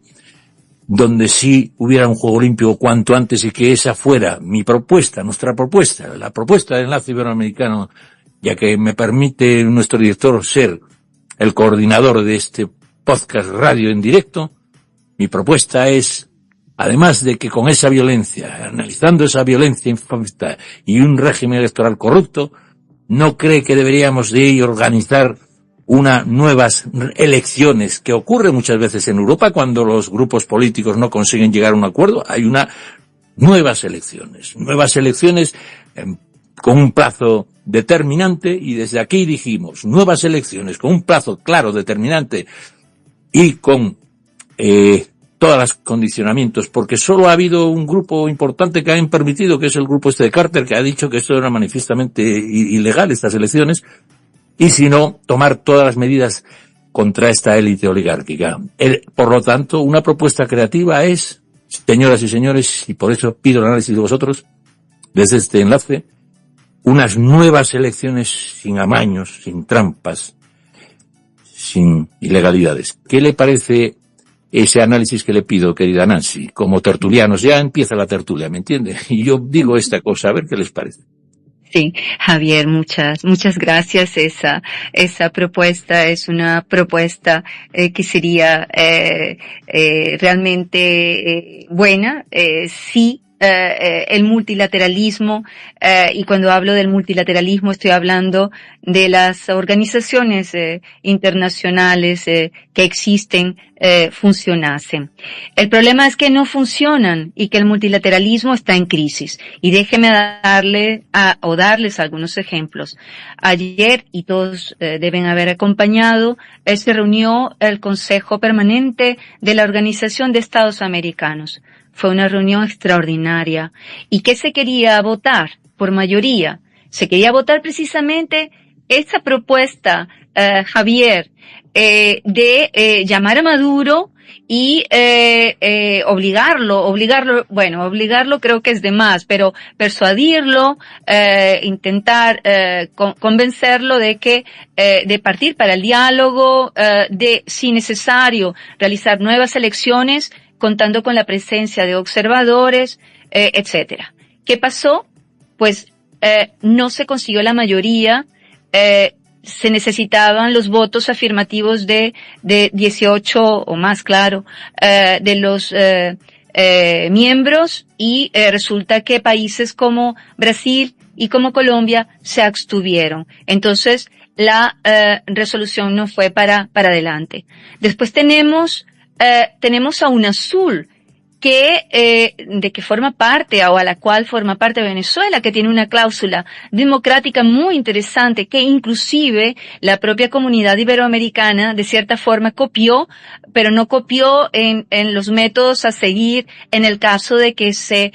donde sí hubiera un juego limpio cuanto antes y que esa fuera mi propuesta, nuestra propuesta, la propuesta del Enlace Iberoamericano, ya que me permite nuestro director ser el coordinador de este podcast radio en directo? Mi propuesta es, además de que con esa violencia, analizando esa violencia infamista y un régimen electoral corrupto, ¿no cree que deberíamos de organizar unas nuevas elecciones, que ocurre muchas veces en Europa cuando los grupos políticos no consiguen llegar a un acuerdo? Hay nuevas elecciones con un plazo determinante, y desde aquí dijimos, nuevas elecciones con un plazo claro, determinante y con todos los condicionamientos, porque solo ha habido un grupo importante que han permitido, que es el grupo de Carter, que ha dicho que esto era manifiestamente ilegal, estas elecciones, y si no, tomar todas las medidas contra esta élite oligárquica. Por lo tanto, una propuesta creativa es, señoras y señores, y por eso pido el análisis de vosotros, desde este enlace, unas nuevas elecciones sin amaños, sin trampas, sin ilegalidades. ¿Qué le parece ese análisis que le pido, querida Nancy? Como tertulianos, ya empieza la tertulia, ¿me entiende? Y yo digo esta cosa, a ver qué les parece. Sí, Javier, muchas gracias. Esa propuesta es una propuesta que sería realmente buena. Sí, el multilateralismo, y cuando hablo del multilateralismo estoy hablando de las organizaciones internacionales que existen, funcionasen. El problema es que no funcionan y que el multilateralismo está en crisis. Y déjeme darles algunos ejemplos. Ayer, y todos deben haber acompañado, se reunió el Consejo Permanente de la Organización de Estados Americanos. Fue una reunión extraordinaria. ¿Y qué se quería votar? Por mayoría. Se quería votar precisamente esa propuesta, Javier, de llamar a Maduro y obligarlo creo que es de más, pero persuadirlo, intentar convencerlo de que de partir para el diálogo, de si necesario realizar nuevas elecciones contando con la presencia de observadores, etcétera. ¿Qué pasó? Pues no se consiguió la mayoría. Se necesitaban los votos afirmativos de 18 o más, claro, de los miembros, y resulta que países como Brasil y como Colombia se abstuvieron. Entonces, la resolución no fue para adelante. Después tenemos a UNASUR, de que forma parte, o a la cual forma parte Venezuela, que tiene una cláusula democrática muy interesante, que inclusive la propia comunidad iberoamericana de cierta forma copió, pero no copió en los métodos a seguir en el caso de que se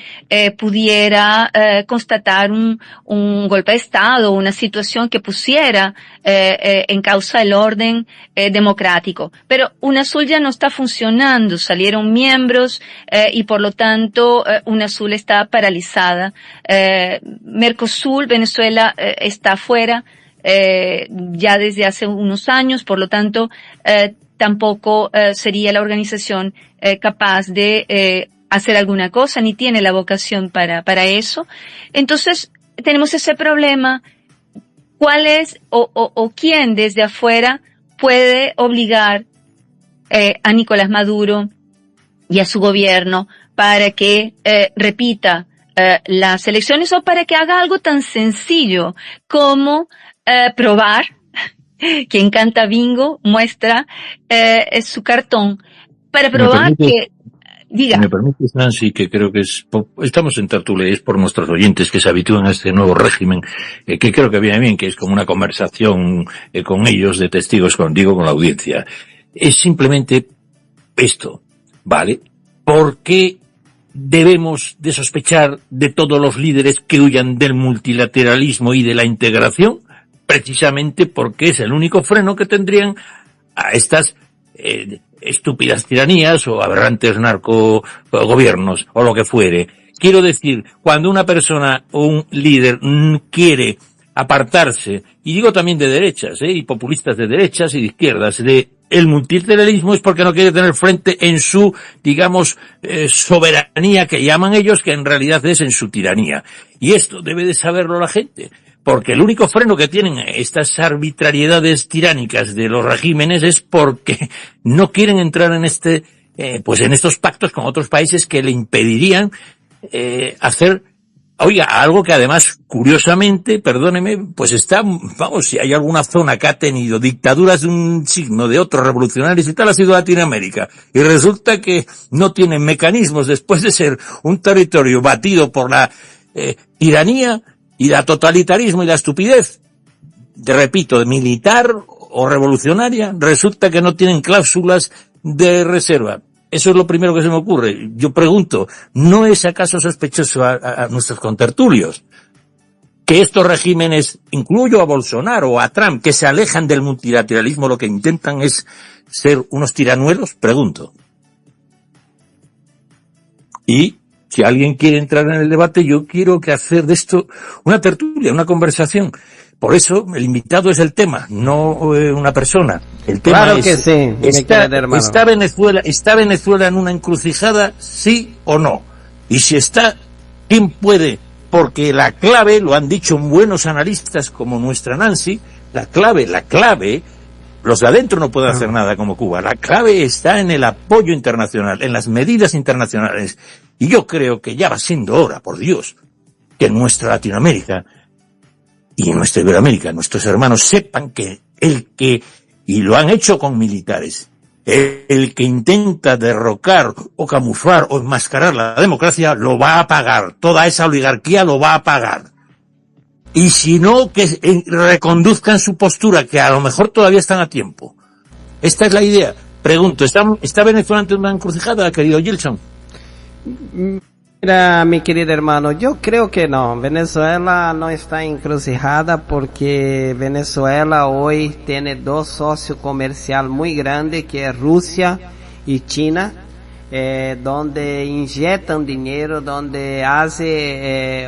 pudiera constatar un golpe de Estado, una situación que pusiera en causa el orden democrático. Pero UNASUR ya no está funcionando, salieron miembros, y por lo tanto UNASUR está paralizada. Mercosur, Venezuela está fuera ya desde hace unos años, por lo tanto tampoco sería la organización capaz de hacer alguna cosa, ni tiene la vocación para eso. Entonces tenemos ese problema. ¿Cuál es o quién desde afuera puede obligar a Nicolás Maduro y a su gobierno para que repita las elecciones, o para que haga algo tan sencillo como probar? Quien canta bingo muestra su cartón para probar que... Diga. Me permites, Nancy, que creo que estamos en tertulia, es por nuestros oyentes que se habitúan a este nuevo régimen, que creo que viene bien, que es como una conversación con ellos, de testigos con la audiencia. Es simplemente esto, ¿vale? ¿Por qué debemos de sospechar de todos los líderes que huyan del multilateralismo y de la integración? Precisamente porque es el único freno que tendrían a estas estúpidas tiranías o aberrantes narcogobiernos o lo que fuere. Quiero decir, cuando una persona o un líder quiere apartarse, y digo también de derechas, y populistas de derechas y de izquierdas, de el multilateralismo, es porque no quiere tener frente en su, digamos, soberanía que llaman ellos, que en realidad es en su tiranía. Y esto debe de saberlo la gente, porque el único freno que tienen estas arbitrariedades tiránicas de los regímenes es porque no quieren entrar en en estos pactos con otros países que le impedirían hacer, algo que además, curiosamente, perdóneme, pues si hay alguna zona que ha tenido dictaduras de un signo, de otros revolucionarios y tal, ha sido Latinoamérica. Y resulta que no tienen mecanismos, después de ser un territorio batido por la tiranía y el totalitarismo y la estupidez, repito, militar o revolucionaria, resulta que no tienen cláusulas de reserva. Eso es lo primero que se me ocurre. Yo pregunto, ¿no es acaso sospechoso a nuestros contertulios que estos regímenes, incluyo a Bolsonaro o a Trump, que se alejan del multilateralismo, lo que intentan es ser unos tiranuelos? Pregunto. Y si alguien quiere entrar en el debate, yo quiero hacer de esto una tertulia, una conversación. Por eso el invitado es el tema, no una persona. El tema claro es, que sí, ¿está Venezuela en una encrucijada, sí o no? Y si está, ¿quién puede porque la clave, lo han dicho buenos analistas como nuestra Nancy, la clave, los de adentro no pueden hacer nada como Cuba, la clave está en el apoyo internacional, en las medidas internacionales, y yo creo que ya va siendo hora, por Dios, que nuestra Latinoamérica y nuestra Iberoamérica, nuestros hermanos sepan que y lo han hecho con militares, el que intenta derrocar o camuflar o enmascarar la democracia lo va a pagar, toda esa oligarquía lo va a pagar. Y si no, que reconduzcan su postura, que a lo mejor todavía están a tiempo. Esta es la idea. Pregunto, ¿está Venezuela ante una encrucijada, querido Gilson? Mira, mi querido hermano, yo creo que no. Venezuela no está encrucijada porque Venezuela hoy tiene dos socios comerciales muy grandes, que es Rusia y China, donde inyectan dinero, donde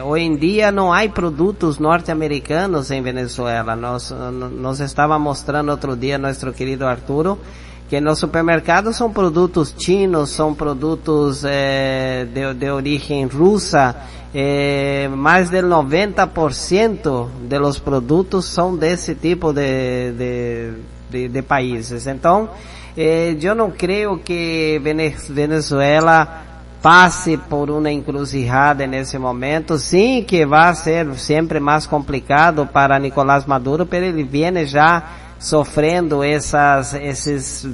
hoy en día no hay productos norteamericanos en Venezuela. Nos estaba mostrando otro día nuestro querido Arturo, que en los supermercados son productos chinos, son productos de origen rusa, más del 90% de los productos son de ese tipo de países. Entonces, yo no creo que Venezuela pase por una encrucijada en ese momento. Sí que va a ser siempre más complicado para Nicolás Maduro, pero él viene ya sofrendo esses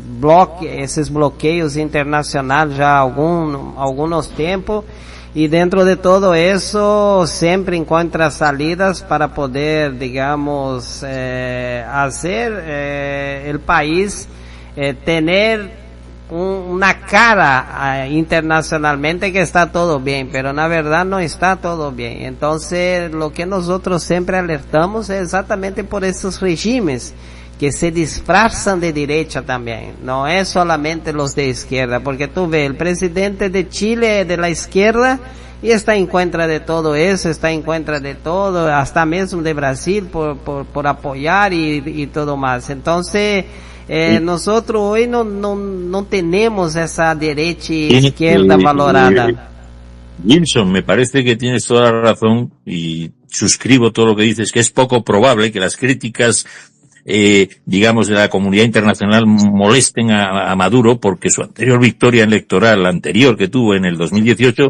bloqueios internacionais já há algunos tiempos, y dentro de todo eso siempre encuentra salidas para poder, digamos, hacer el país tener una cara internacionalmente que está todo bien, pero na verdad no está todo bien. Entonces, lo que nosotros siempre alertamos es exactamente por esos regímenes que se disfrazan de derecha también, no es solamente los de izquierda, porque tú ves, el presidente de Chile es de la izquierda y está en contra de todo eso, está en contra de todo, hasta mismo de Brasil por apoyar y todo más. Entonces, nosotros hoy no tenemos esa derecha y izquierda valorada. Gilson, me parece que tienes toda la razón y suscribo todo lo que dices, que es poco probable que las críticas digamos, de la comunidad internacional molesten a Maduro, porque su anterior victoria electoral, la anterior que tuvo en el 2018,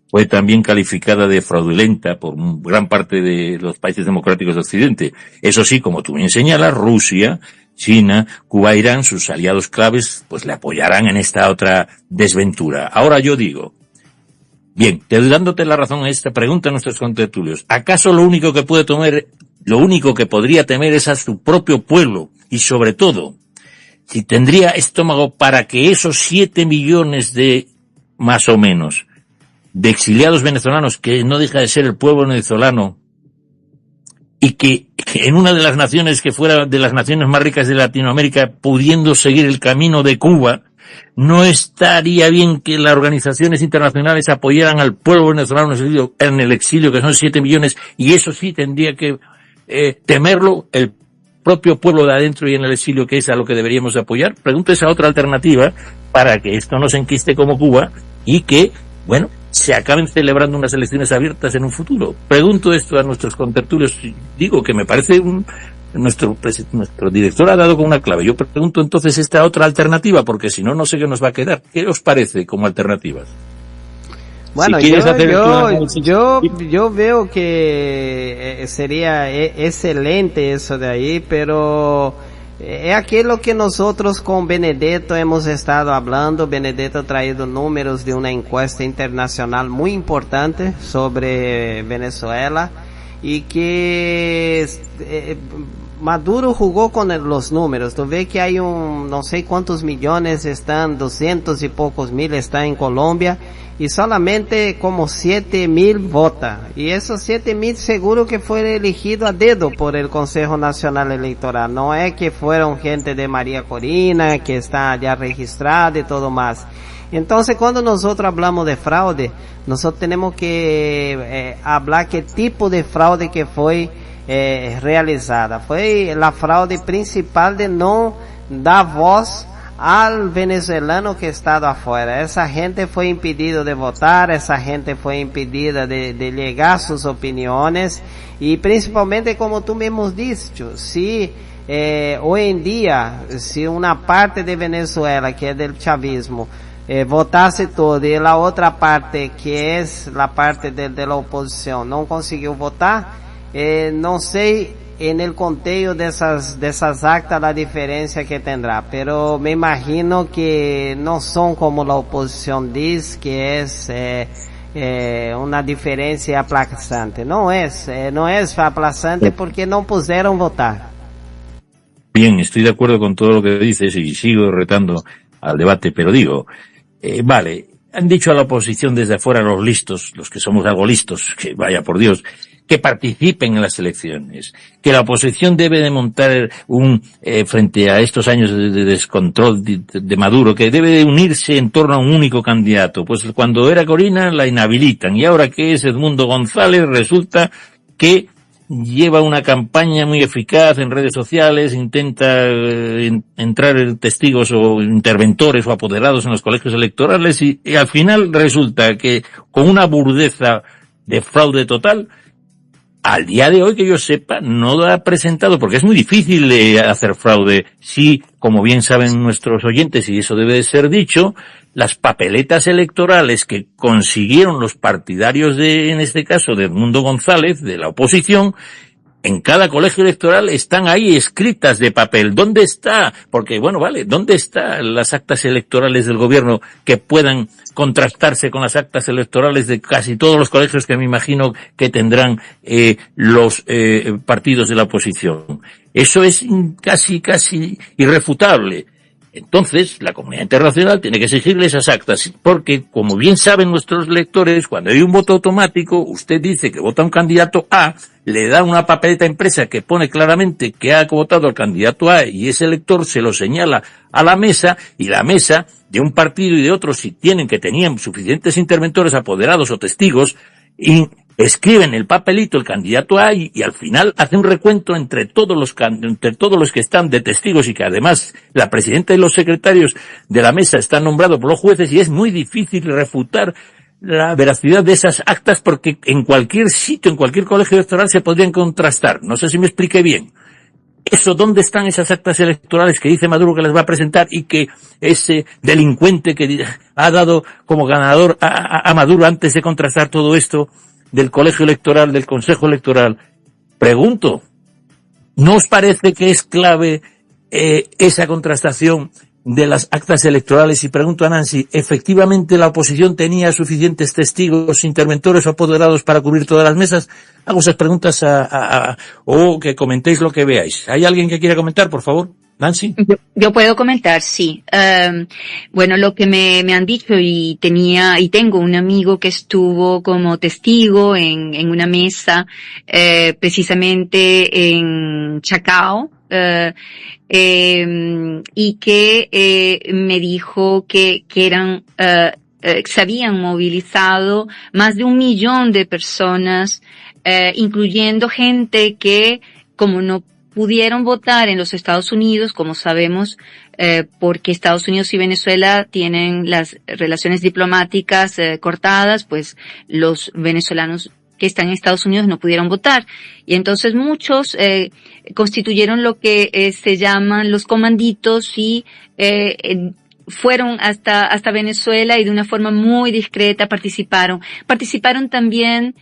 fue también calificada de fraudulenta por gran parte de los países democráticos de Occidente. Eso sí, como tú bien señalas, Rusia, China, Cuba, Irán, sus aliados claves, pues le apoyarán en esta otra desventura. Ahora yo digo, bien, dándote la razón a esta pregunta a nuestros contertulios, ¿acaso lo único que podría temer es a su propio pueblo? Y sobre todo, si tendría estómago para que esos 7 millones más o menos, de exiliados venezolanos, que no deja de ser el pueblo venezolano, y que en una de las naciones que fuera de las naciones más ricas de Latinoamérica, pudiendo seguir el camino de Cuba, ¿no estaría bien que las organizaciones internacionales apoyaran al pueblo venezolano en el exilio, que son 7 millones, y eso sí tendría que temerlo el propio pueblo de adentro y en el exilio, que es a lo que deberíamos apoyar? Pregunto esa otra alternativa para que esto no se enquiste como Cuba y que, bueno, se acaben celebrando unas elecciones abiertas en un futuro. Pregunto esto a nuestros contertulios, digo que me parece nuestro director ha dado con una clave. Yo pregunto entonces esta otra alternativa, porque si no, no sé qué nos va a quedar. ¿Qué os parece como alternativas? Bueno, si yo veo que sería excelente eso de ahí, pero es aquello que nosotros con Benedetto hemos estado hablando. Benedetto ha traído números de una encuesta internacional muy importante sobre Venezuela, y que Maduro jugó con los números. Tú ves que hay no sé cuántos millones están, 200 y pocos mil están en Colombia, y solamente como 7,000 votan. Y esos 7,000 seguro que fueron elegidos a dedo por el Consejo Nacional Electoral. No es que fueron gente de María Corina, que está ya registrada y todo más. Entonces, cuando nosotros hablamos de fraude, nosotros tenemos que hablar qué tipo de fraude que fue realizada. Foi a fraude principal de não dar voz al venezolano que ha estado afuera. Esa gente fue impedido de votar, esa gente fue impedida de llegar sus opiniones, y principalmente, como tú mismo has dicho, si hoy en día, si una parte de Venezuela, que es del chavismo, votase todo, y la otra parte, que es la parte de la oposición, no consiguió votar, no sé en el conteo de esas actas la diferencia que tendrá, pero me imagino que no son como la oposición dice, que es una diferencia aplastante. No es aplastante porque no pusieron votar. Bien, estoy de acuerdo con todo lo que dices y sigo retando al debate, pero digo, vale, han dicho a la oposición desde afuera, los listos, los que somos algo listos, que vaya por Dios, que participen en las elecciones, que la oposición debe de montar frente a estos años de descontrol de Maduro, que debe de unirse en torno a un único candidato. Pues cuando era Corina la inhabilitan, y ahora que es Edmundo González resulta que lleva una campaña muy eficaz en redes sociales, intenta entrar testigos o interventores o apoderados en los colegios electorales, y al final resulta que con una burdeza de fraude total, al día de hoy, que yo sepa, no lo ha presentado, porque es muy difícil hacer fraude si, como bien saben nuestros oyentes, y eso debe de ser dicho, las papeletas electorales que consiguieron los partidarios en este caso, de Edmundo González, de la oposición, en cada colegio electoral están ahí escritas de papel. ¿Dónde está? Porque, bueno, vale, ¿dónde están las actas electorales del gobierno que puedan contrastarse con las actas electorales de casi todos los colegios que me imagino que tendrán los partidos de la oposición? Eso es casi irrefutable. Entonces, la comunidad internacional tiene que exigirle esas actas, porque, como bien saben nuestros lectores, cuando hay un voto automático, usted dice que vota un candidato A, le da una papeleta impresa que pone claramente que ha votado al candidato A, y ese elector se lo señala a la mesa, y la mesa de un partido y de otro, si tenían suficientes interventores, apoderados o testigos, y escriben el papelito el candidato A, y al final hace un recuento entre todos los que están de testigos, y que además la presidenta y los secretarios de la mesa están nombrados por los jueces, y es muy difícil refutar la veracidad de esas actas, porque en cualquier sitio, en cualquier colegio electoral se podrían contrastar. No sé si me expliqué bien. ¿Dónde están esas actas electorales que dice Maduro que las va a presentar, y que ese delincuente que ha dado como ganador a Maduro antes de contrastar todo esto del colegio electoral, del consejo electoral? Pregunto, ¿no os parece que es clave esa contrastación de las actas electorales? Y pregunto a Nancy, ¿efectivamente la oposición tenía suficientes testigos, interventores o apoderados para cubrir todas las mesas? Hago esas preguntas o que comentéis lo que veáis. ¿Hay alguien que quiera comentar, por favor? Nancy. Yo puedo comentar, sí. Bueno, lo que me han dicho, y tengo un amigo que estuvo como testigo en una mesa, precisamente en Chacao, y que me dijo que eran se habían movilizado más de 1 millón de personas, incluyendo gente que, como no pudieron votar en los Estados Unidos, como sabemos, porque Estados Unidos y Venezuela tienen las relaciones diplomáticas cortadas, pues los venezolanos que están en Estados Unidos no pudieron votar. Y entonces muchos constituyeron lo que se llaman los comanditos, y fueron hasta Venezuela, y de una forma muy discreta participaron también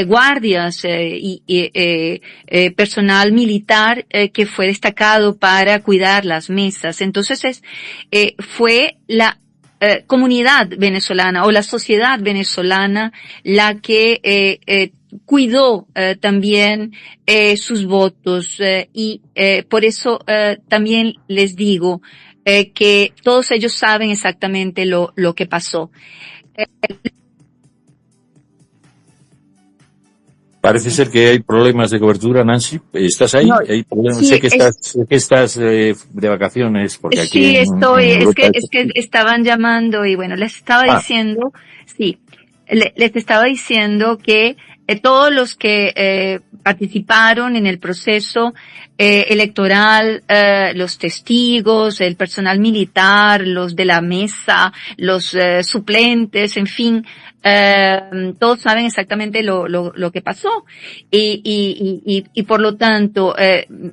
guardias y personal militar que fue destacado para cuidar las mesas. Entonces fue la comunidad venezolana o la sociedad venezolana la que cuidó también sus votos, y por eso también les digo que todos ellos saben exactamente lo que pasó. Parece ser que hay problemas de cobertura, Nancy. ¿Estás ahí? No, ¿Hay problemas? sí, sé que estás de vacaciones, porque aquí sí, estoy. es que estaban llamando, y bueno, les estaba diciendo, sí, les estaba diciendo que todos los que participaron en el proceso electoral, los testigos, el personal militar, los de la mesa, los suplentes, en fin, todos saben exactamente lo que pasó. Y por lo tanto,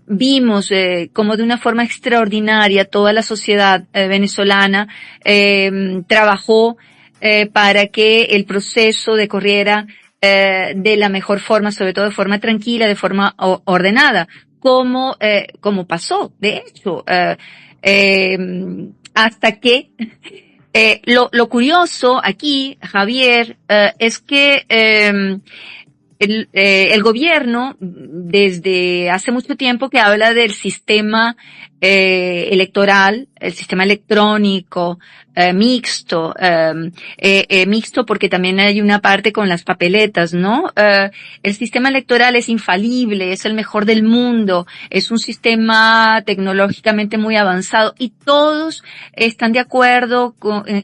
vimos como de una forma extraordinaria toda la sociedad venezolana trabajó para que el proceso decorriera de la mejor forma, sobre todo de forma tranquila, de forma ordenada, como pasó, de hecho, hasta que lo curioso aquí, Javier, es que el gobierno desde hace mucho tiempo que habla del sistema electoral, el sistema electrónico mixto, mixto porque también hay una parte con las papeletas, ¿no? El sistema electoral es infalible, es el mejor del mundo, es un sistema tecnológicamente muy avanzado y todos están de acuerdo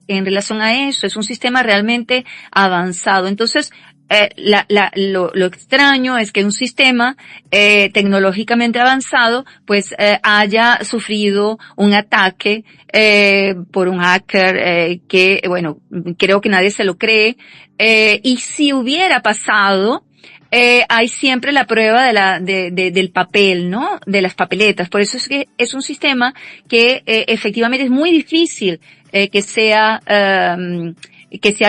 en relación a eso, es un sistema realmente avanzado. Entonces, lo extraño es que un sistema tecnológicamente avanzado pues haya sufrido un ataque por un hacker que bueno, creo que nadie se lo cree, y si hubiera pasado hay siempre la prueba del papel, ¿no? De las papeletas. Por eso es que es un sistema que efectivamente es muy difícil que sea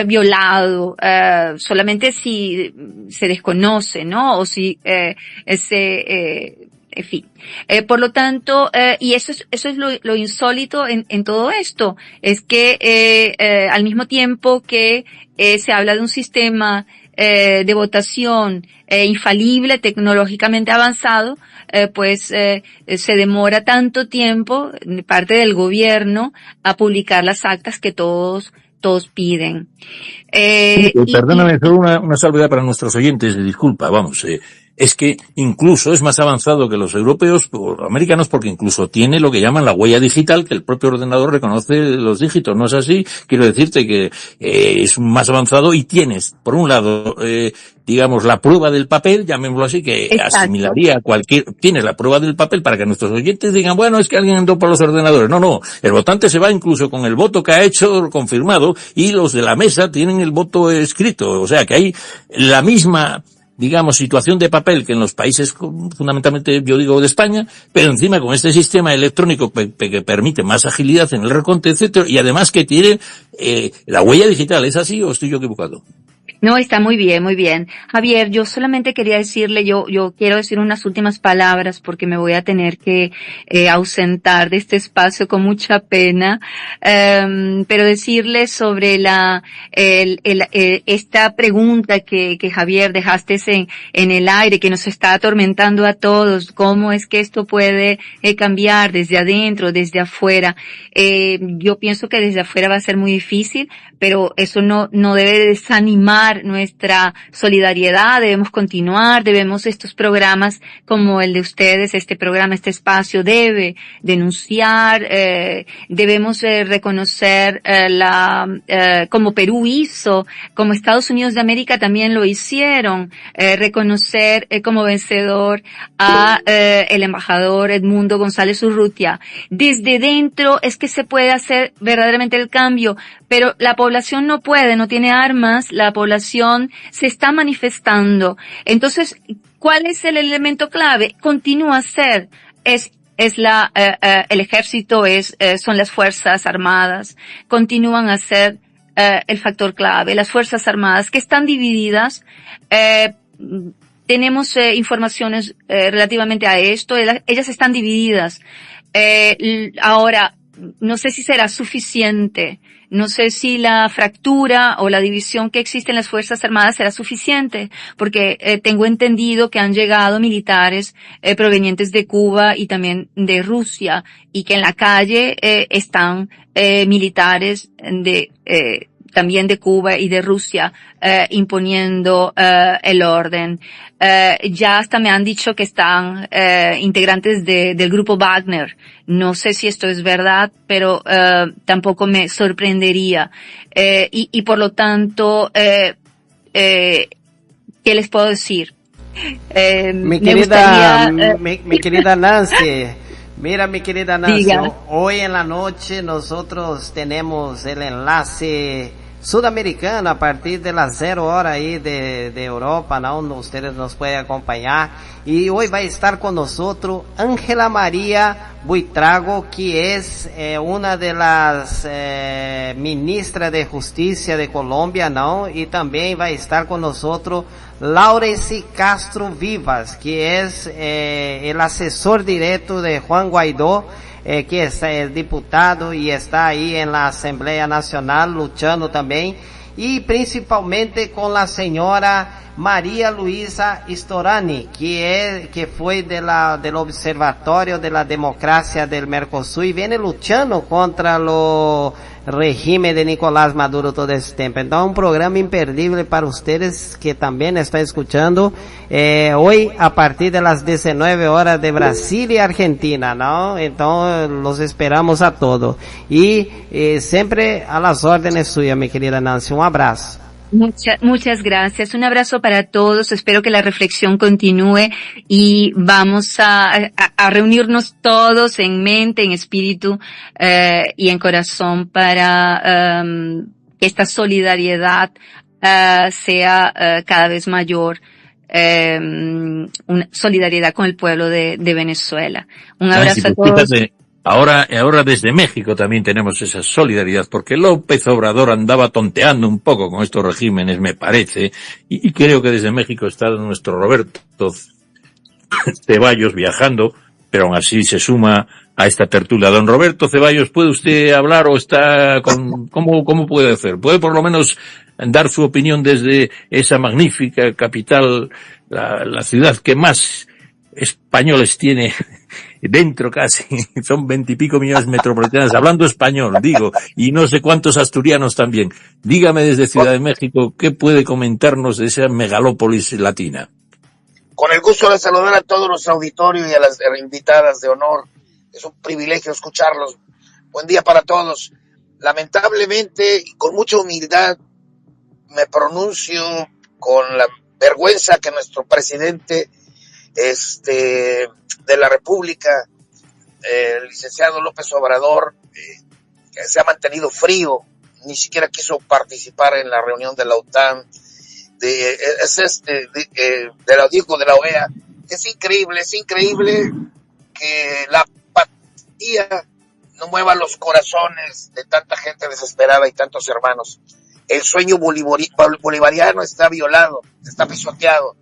violado, solamente si se desconoce, ¿no? O si en fin. Por lo tanto, y eso es lo insólito en todo esto, es que al mismo tiempo que se habla de un sistema de votación infalible, tecnológicamente avanzado, pues se demora tanto tiempo de parte del gobierno a publicar las actas que todos piden. Perdóname, solo una salvedad para nuestros oyentes, disculpa, vamos, es que incluso es más avanzado que los europeos o americanos porque incluso tiene lo que llaman la huella digital, que el propio ordenador reconoce los dígitos, ¿no es así? Quiero decirte que es más avanzado y tienes, por un lado, digamos, la prueba del papel, llamémoslo así, que Exacto. asimilaría a tienes la prueba del papel para que nuestros oyentes digan, bueno, es que alguien entró por los ordenadores. No, el votante se va incluso con el voto que ha hecho confirmado y los de la mesa tienen el voto escrito. O sea, que hay la misma, digamos, situación de papel que en los países, fundamentalmente, yo digo, de España, pero encima con este sistema electrónico que permite más agilidad en el reconteo, etcétera, y además que tiene la huella digital. ¿Es así o estoy yo equivocado? No, está muy bien, muy bien. Javier, yo solamente quería decirle, yo quiero decir unas últimas palabras porque me voy a tener que ausentar de este espacio con mucha pena, pero decirle sobre esta pregunta que Javier dejaste en el aire, que nos está atormentando a todos, cómo es que esto puede cambiar desde adentro, desde afuera. Yo pienso que desde afuera va a ser muy difícil, pero eso no debe desanimar nuestra solidaridad, debemos continuar, estos programas como el de ustedes, este programa, este espacio debe denunciar, debemos reconocer como Perú hizo, como Estados Unidos de América también lo hicieron, reconocer como vencedor a el embajador Edmundo González Urrutia. Desde dentro es que se puede hacer verdaderamente el cambio, pero la población no puede, no tiene armas, la población se está manifestando. Entonces, ¿cuál es el elemento clave? Continúa a ser, el ejército son las fuerzas armadas, continúan a ser el factor clave, las fuerzas armadas que están divididas. Tenemos informaciones relativamente a esto, ellas están divididas. Ahora, no sé si será suficiente. No sé si la fractura o la división que existe en las Fuerzas Armadas será suficiente, porque tengo entendido que han llegado militares provenientes de Cuba y también de Rusia, y que en la calle están militares también de Cuba y de Rusia imponiendo el orden. Ya hasta me han dicho que están integrantes del grupo Wagner. No sé si esto es verdad, pero tampoco me sorprendería. Y por lo tanto, ¿Qué les puedo decir? Mi Me querida, gustaría, mi querida Nancy, mira mi querida Nancy, diga. hoy en la noche nosotros tenemos el enlace sudamericano a partir de las 0 horas ahí de Europa, ¿no? Ustedes nos pueden acompañar y hoy va a estar con nosotros Ángela María Buitrago, que es una de las ministras de Justicia de Colombia, ¿no? Y también va a estar con nosotros Laurence Castro Vivas, que es el asesor directo de Juan Guaidó, que es diputado y está ahí en la Asamblea Nacional luchando también, y principalmente con la señora María Luisa Storani, que fue del Observatorio de la Democracia del Mercosur y viene luchando contra los régimen de Nicolás Maduro todo este tiempo. Entonces, un programa imperdible para ustedes que también está escuchando hoy a partir de las 19 horas de Brasil y Argentina, ¿no? Entonces, los esperamos a todos. Y siempre a las órdenes suyas, mi querida Nancy. Un abrazo. Muchas gracias. Un abrazo para todos. Espero que la reflexión continúe y vamos a reunirnos todos en mente, en espíritu y en corazón para que esta solidaridad sea cada vez mayor. Una solidaridad con el pueblo de Venezuela. Un abrazo a todos. Ahora desde México también tenemos esa solidaridad, porque López Obrador andaba tonteando un poco con estos regímenes, me parece, y creo que desde México está nuestro Roberto Ceballos viajando, pero aún así se suma a esta tertulia. Don Roberto Ceballos, ¿puede usted hablar o está cómo puede hacer? ¿Puede por lo menos dar su opinión desde esa magnífica capital, la ciudad que más españoles tiene dentro casi, son 20 y pico millones metropolitanas, hablando español, digo, y no sé cuántos asturianos también. Dígame desde Ciudad de México, ¿qué puede comentarnos de esa megalópolis latina? Con el gusto de saludar a todos los auditorios y a las invitadas de honor. Es un privilegio escucharlos. Buen día para todos. Lamentablemente, y con mucha humildad, me pronuncio con la vergüenza que nuestro presidente de la República, el licenciado López Obrador, que se ha mantenido frío, ni siquiera quiso participar en la reunión de la OTAN, de la OEA. Es increíble que la apatía no mueva los corazones de tanta gente desesperada y tantos hermanos. El sueño bolivariano está violado, está pisoteado.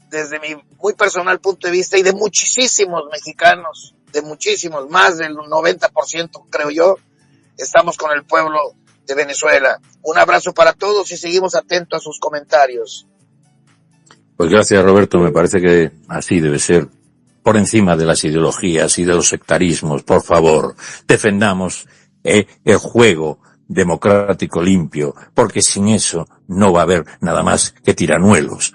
Desde mi muy personal punto de vista y de muchísimos mexicanos, de muchísimos, más del 90% creo yo, estamos con el pueblo de Venezuela. Un abrazo para todos y seguimos atentos a sus comentarios. Pues gracias, Roberto, me parece que así debe ser, por encima de las ideologías y de los sectarismos. Por favor, defendamos el juego democrático limpio, porque sin eso no va a haber nada más que tiranuelos,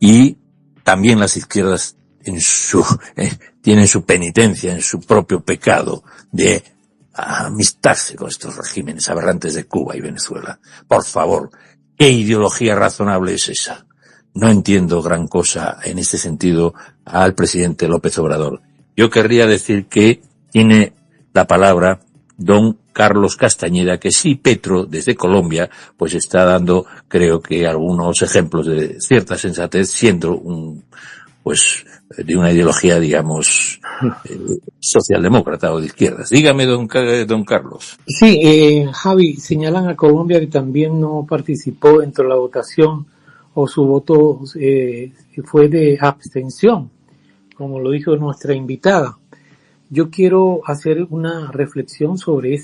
Y también las izquierdas tienen su penitencia en su propio pecado de amistarse con estos regímenes aberrantes de Cuba y Venezuela. Por favor, ¿qué ideología razonable es esa? No entiendo gran cosa en este sentido al presidente López Obrador. Yo querría decir que tiene la palabra don Carlos Castañeda, que sí, Petro, desde Colombia, pues está dando, creo que algunos ejemplos de cierta sensatez, siendo de una ideología, digamos, socialdemócrata o de izquierdas. Dígame, don Carlos. Sí, Javi, señalan a Colombia que también no participó dentro de la votación, o su voto fue de abstención, como lo dijo nuestra invitada. Yo quiero hacer una reflexión sobre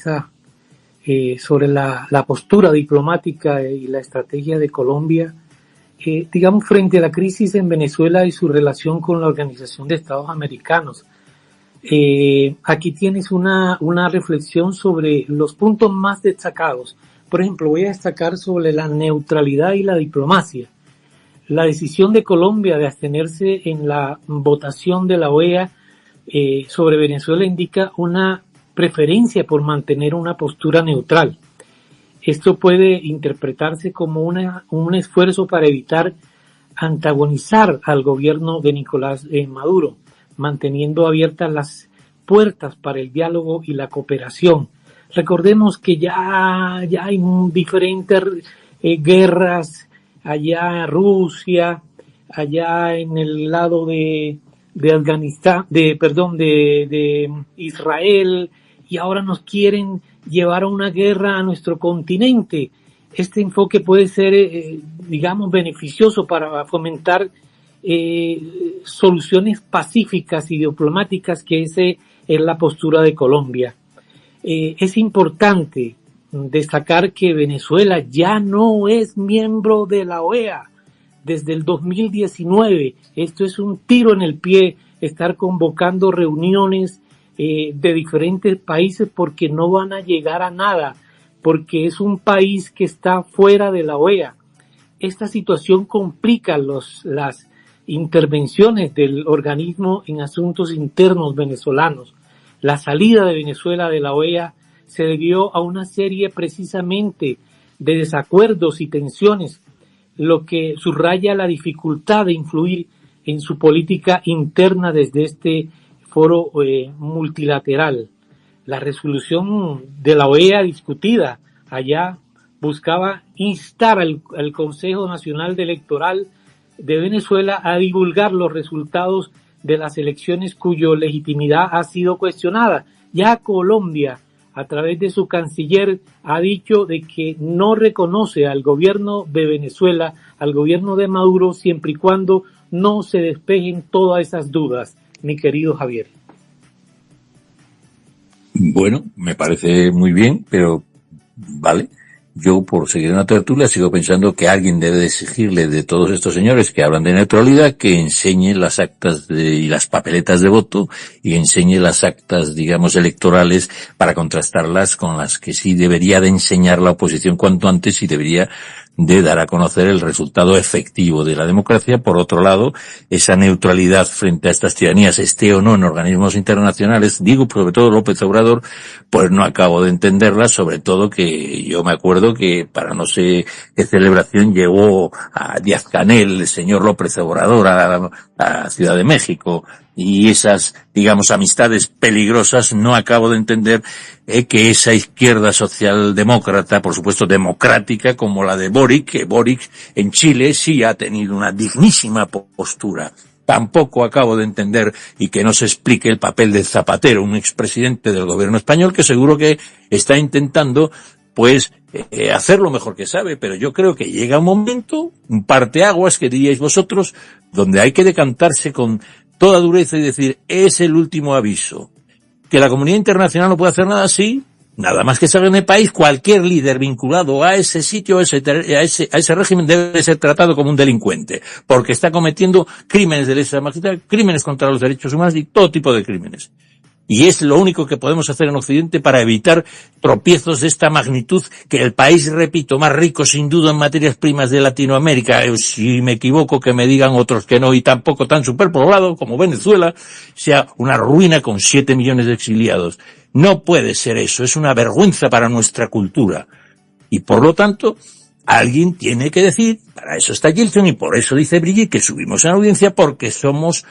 sobre la postura diplomática y la estrategia de Colombia, digamos, frente a la crisis en Venezuela y su relación con la Organización de Estados Americanos. Aquí tienes una reflexión sobre los puntos más destacados. Por ejemplo, voy a destacar sobre la neutralidad y la diplomacia. La decisión de Colombia de abstenerse en la votación de la OEA sobre Venezuela indica una preferencia por mantener una postura neutral. Esto puede interpretarse como un esfuerzo para evitar antagonizar al gobierno de Nicolás Maduro, manteniendo abiertas las puertas para el diálogo y la cooperación. Recordemos que ya hay diferentes guerras allá en Rusia, allá en el lado de Afganistán, de Israel, y ahora nos quieren llevar a una guerra a nuestro continente. Este enfoque puede ser, digamos, beneficioso para fomentar soluciones pacíficas y diplomáticas, que esa es la postura de Colombia. Es importante destacar que Venezuela ya no es miembro de la OEA desde el 2019. Esto es un tiro en el pie, estar convocando reuniones de diferentes países, porque no van a llegar a nada, porque es un país que está fuera de la OEA. Esta situación complica las intervenciones del organismo en asuntos internos venezolanos. La salida de Venezuela de la OEA se debió a una serie precisamente de desacuerdos y tensiones, lo que subraya la dificultad de influir en su política interna desde este foro multilateral. La resolución de la OEA discutida allá buscaba instar al Consejo Nacional Electoral de Venezuela a divulgar los resultados de las elecciones cuya legitimidad ha sido cuestionada. Ya Colombia, a través de su canciller, ha dicho de que no reconoce al gobierno de Venezuela, al gobierno de Maduro, siempre y cuando no se despejen todas esas dudas, mi querido Javier. Bueno, me parece muy bien, pero vale. Yo, por seguir en la tertulia, sigo pensando que alguien debe exigirle de todos estos señores que hablan de neutralidad que enseñe las actas y las papeletas de voto, y enseñe las actas, digamos, electorales, para contrastarlas con las que sí debería de enseñar la oposición cuanto antes, y debería de dar a conocer el resultado efectivo de la democracia. Por otro lado, esa neutralidad frente a estas tiranías, esté o no en organismos internacionales, digo sobre todo López Obrador, pues no acabo de entenderla, sobre todo que yo me acuerdo que para no sé qué celebración llevó a Díaz-Canel el señor López Obrador a Ciudad de México, y esas, digamos, amistades peligrosas. No acabo de entender que esa izquierda socialdemócrata, por supuesto democrática, como la de Boric, que Boric en Chile sí ha tenido una dignísima postura. Tampoco acabo de entender, y que no se explique, el papel de Zapatero, un expresidente del gobierno español, que seguro que está intentando pues hacer lo mejor que sabe, pero yo creo que llega un momento, un parteaguas que diríais vosotros, donde hay que decantarse con toda dureza y decir, es el último aviso. Que la comunidad internacional no puede hacer nada así, nada más que salga en el país, cualquier líder vinculado a ese sitio, a ese régimen, debe ser tratado como un delincuente, porque está cometiendo crímenes de lesa majestad, crímenes contra los derechos humanos y todo tipo de crímenes. Y es lo único que podemos hacer en Occidente para evitar tropiezos de esta magnitud, que el país, repito, más rico sin duda en materias primas de Latinoamérica, si me equivoco que me digan otros que no, y tampoco tan superpoblado como Venezuela, sea una ruina con 7 millones de exiliados. No puede ser eso, es una vergüenza para nuestra cultura. Y por lo tanto, alguien tiene que decir, para eso está Gilson, y por eso dice Brigitte que subimos en audiencia, porque somos,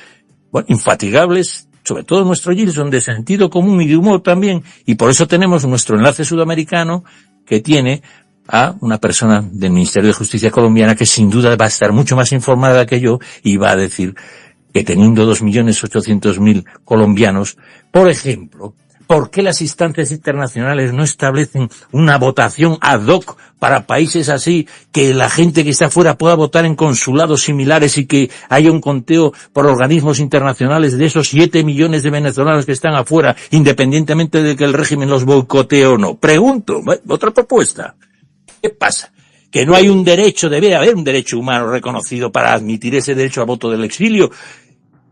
infatigables, sobre todo nuestro Gilson, de sentido común y de humor también, y por eso tenemos nuestro enlace sudamericano, que tiene a una persona del Ministerio de Justicia colombiana que sin duda va a estar mucho más informada que yo, y va a decir que teniendo 2.800.000 colombianos, por ejemplo, ¿por qué las instancias internacionales no establecen una votación ad hoc para países así, que la gente que está afuera pueda votar en consulados similares, y que haya un conteo por organismos internacionales de esos 7 millones de venezolanos que están afuera, independientemente de que el régimen los boicotee o no? Pregunto, otra propuesta. ¿Qué pasa? Que no hay un derecho, debe haber un derecho humano reconocido para admitir ese derecho al voto del exilio,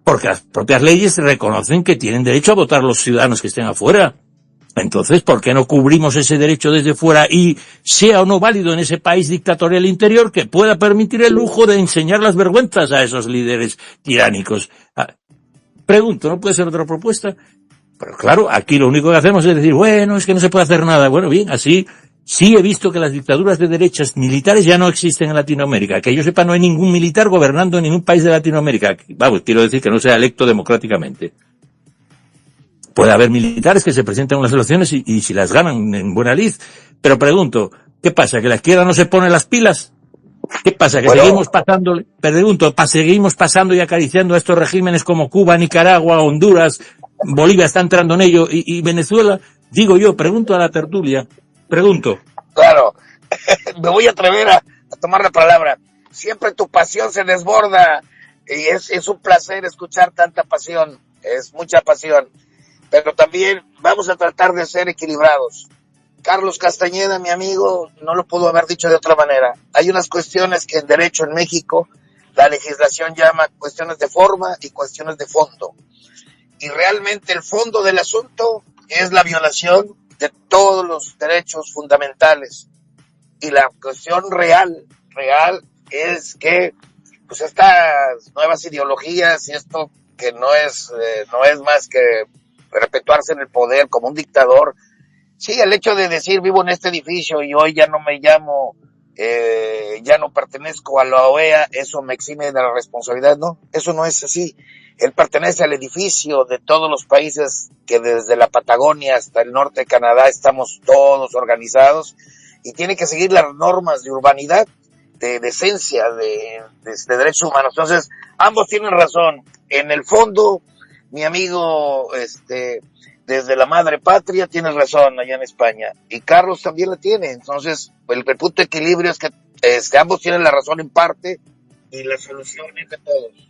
porque las propias leyes reconocen que tienen derecho a votar los ciudadanos que estén afuera. Entonces, ¿por qué no cubrimos ese derecho desde fuera, y sea o no válido en ese país dictatorial interior, que pueda permitir el lujo de enseñar las vergüenzas a esos líderes tiránicos? Pregunto, ¿no puede ser otra propuesta? Pero claro, aquí lo único que hacemos es decir, bueno, es que no se puede hacer nada. Bueno, bien, así Sí he visto que las dictaduras de derechas militares ya no existen en Latinoamérica. Que yo sepa, no hay ningún militar gobernando en ningún país de Latinoamérica. Vamos, quiero decir que no sea electo democráticamente. Puede haber militares que se presenten en las elecciones y si las ganan en buena lid. Pero pregunto, ¿qué pasa? ¿Que la izquierda no se pone las pilas? ¿Qué pasa? ¿Que seguimos pasando y acariciando a estos regímenes como Cuba, Nicaragua, Honduras, Bolivia está entrando en ello y Venezuela? Digo yo, pregunto a la tertulia. Pregunto. Claro, me voy a atrever a tomar la palabra. Siempre tu pasión se desborda y es un placer escuchar tanta pasión, es mucha pasión, pero también vamos a tratar de ser equilibrados. Carlos Castañeda, mi amigo, no lo pudo haber dicho de otra manera. Hay unas cuestiones que en derecho en México la legislación llama cuestiones de forma y cuestiones de fondo. Y realmente el fondo del asunto es la violación de todos los derechos fundamentales. Y la cuestión real es que pues estas nuevas ideologías y esto que no es más que perpetuarse en el poder como un dictador. Sí, el hecho de decir vivo en este edificio y hoy ya no me llamo, ya no pertenezco a la OEA, eso me exime de la responsabilidad. No, eso no es así. Él pertenece al edificio de todos los países que desde la Patagonia hasta el norte de Canadá estamos todos organizados y tiene que seguir las normas de urbanidad, de decencia, de derechos humanos. Entonces, ambos tienen razón. En el fondo, mi amigo, desde la madre patria, tienes razón allá en España. Y Carlos también la tiene. Entonces, el punto de equilibrio es que ambos tienen la razón en parte y la solución es de todos.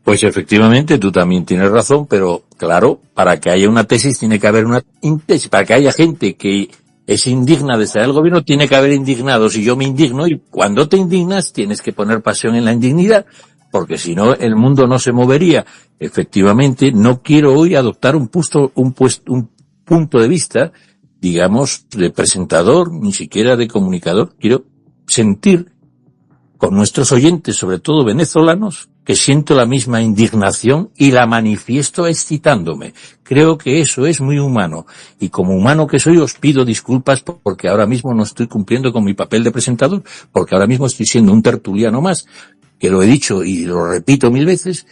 Pues efectivamente, tú también tienes razón, pero claro, para que haya una tesis tiene que haber una tesis. Para que haya gente que es indigna de estar en el gobierno, tiene que haber indignados. Y yo me indigno, y cuando te indignas tienes que poner pasión en la indignidad, porque si no el mundo no se movería. Efectivamente, no quiero hoy adoptar un punto de vista, digamos, de presentador, ni siquiera de comunicador. Quiero sentir con nuestros oyentes, sobre todo venezolanos, que siento la misma indignación y la manifiesto excitándome. Creo que eso es muy humano. Y como humano que soy, os pido disculpas porque ahora mismo no estoy cumpliendo con mi papel de presentador, porque ahora mismo estoy siendo un tertuliano más, que lo he dicho y lo repito 1000 veces,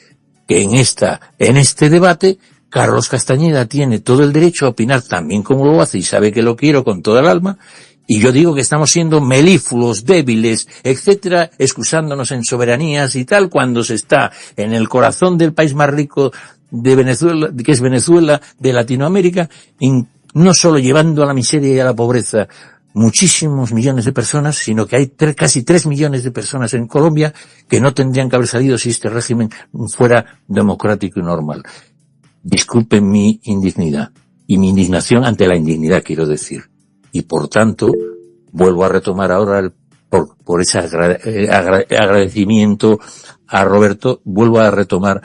que en este debate, Carlos Castañeda tiene todo el derecho a opinar también como lo hace y sabe que lo quiero con toda el alma. Y yo digo que estamos siendo melífluos, débiles, etcétera, excusándonos en soberanías y tal, cuando se está en el corazón del país más rico de Venezuela, que es Venezuela, de Latinoamérica, no solo llevando a la miseria y a la pobreza muchísimos millones de personas, sino que hay casi 3 millones de personas en Colombia que no tendrían que haber salido si este régimen fuera democrático y normal. Disculpen mi indignidad y mi indignación ante la indignidad, quiero decir. Y por tanto, vuelvo a retomar ahora por ese agradecimiento a Roberto, vuelvo a retomar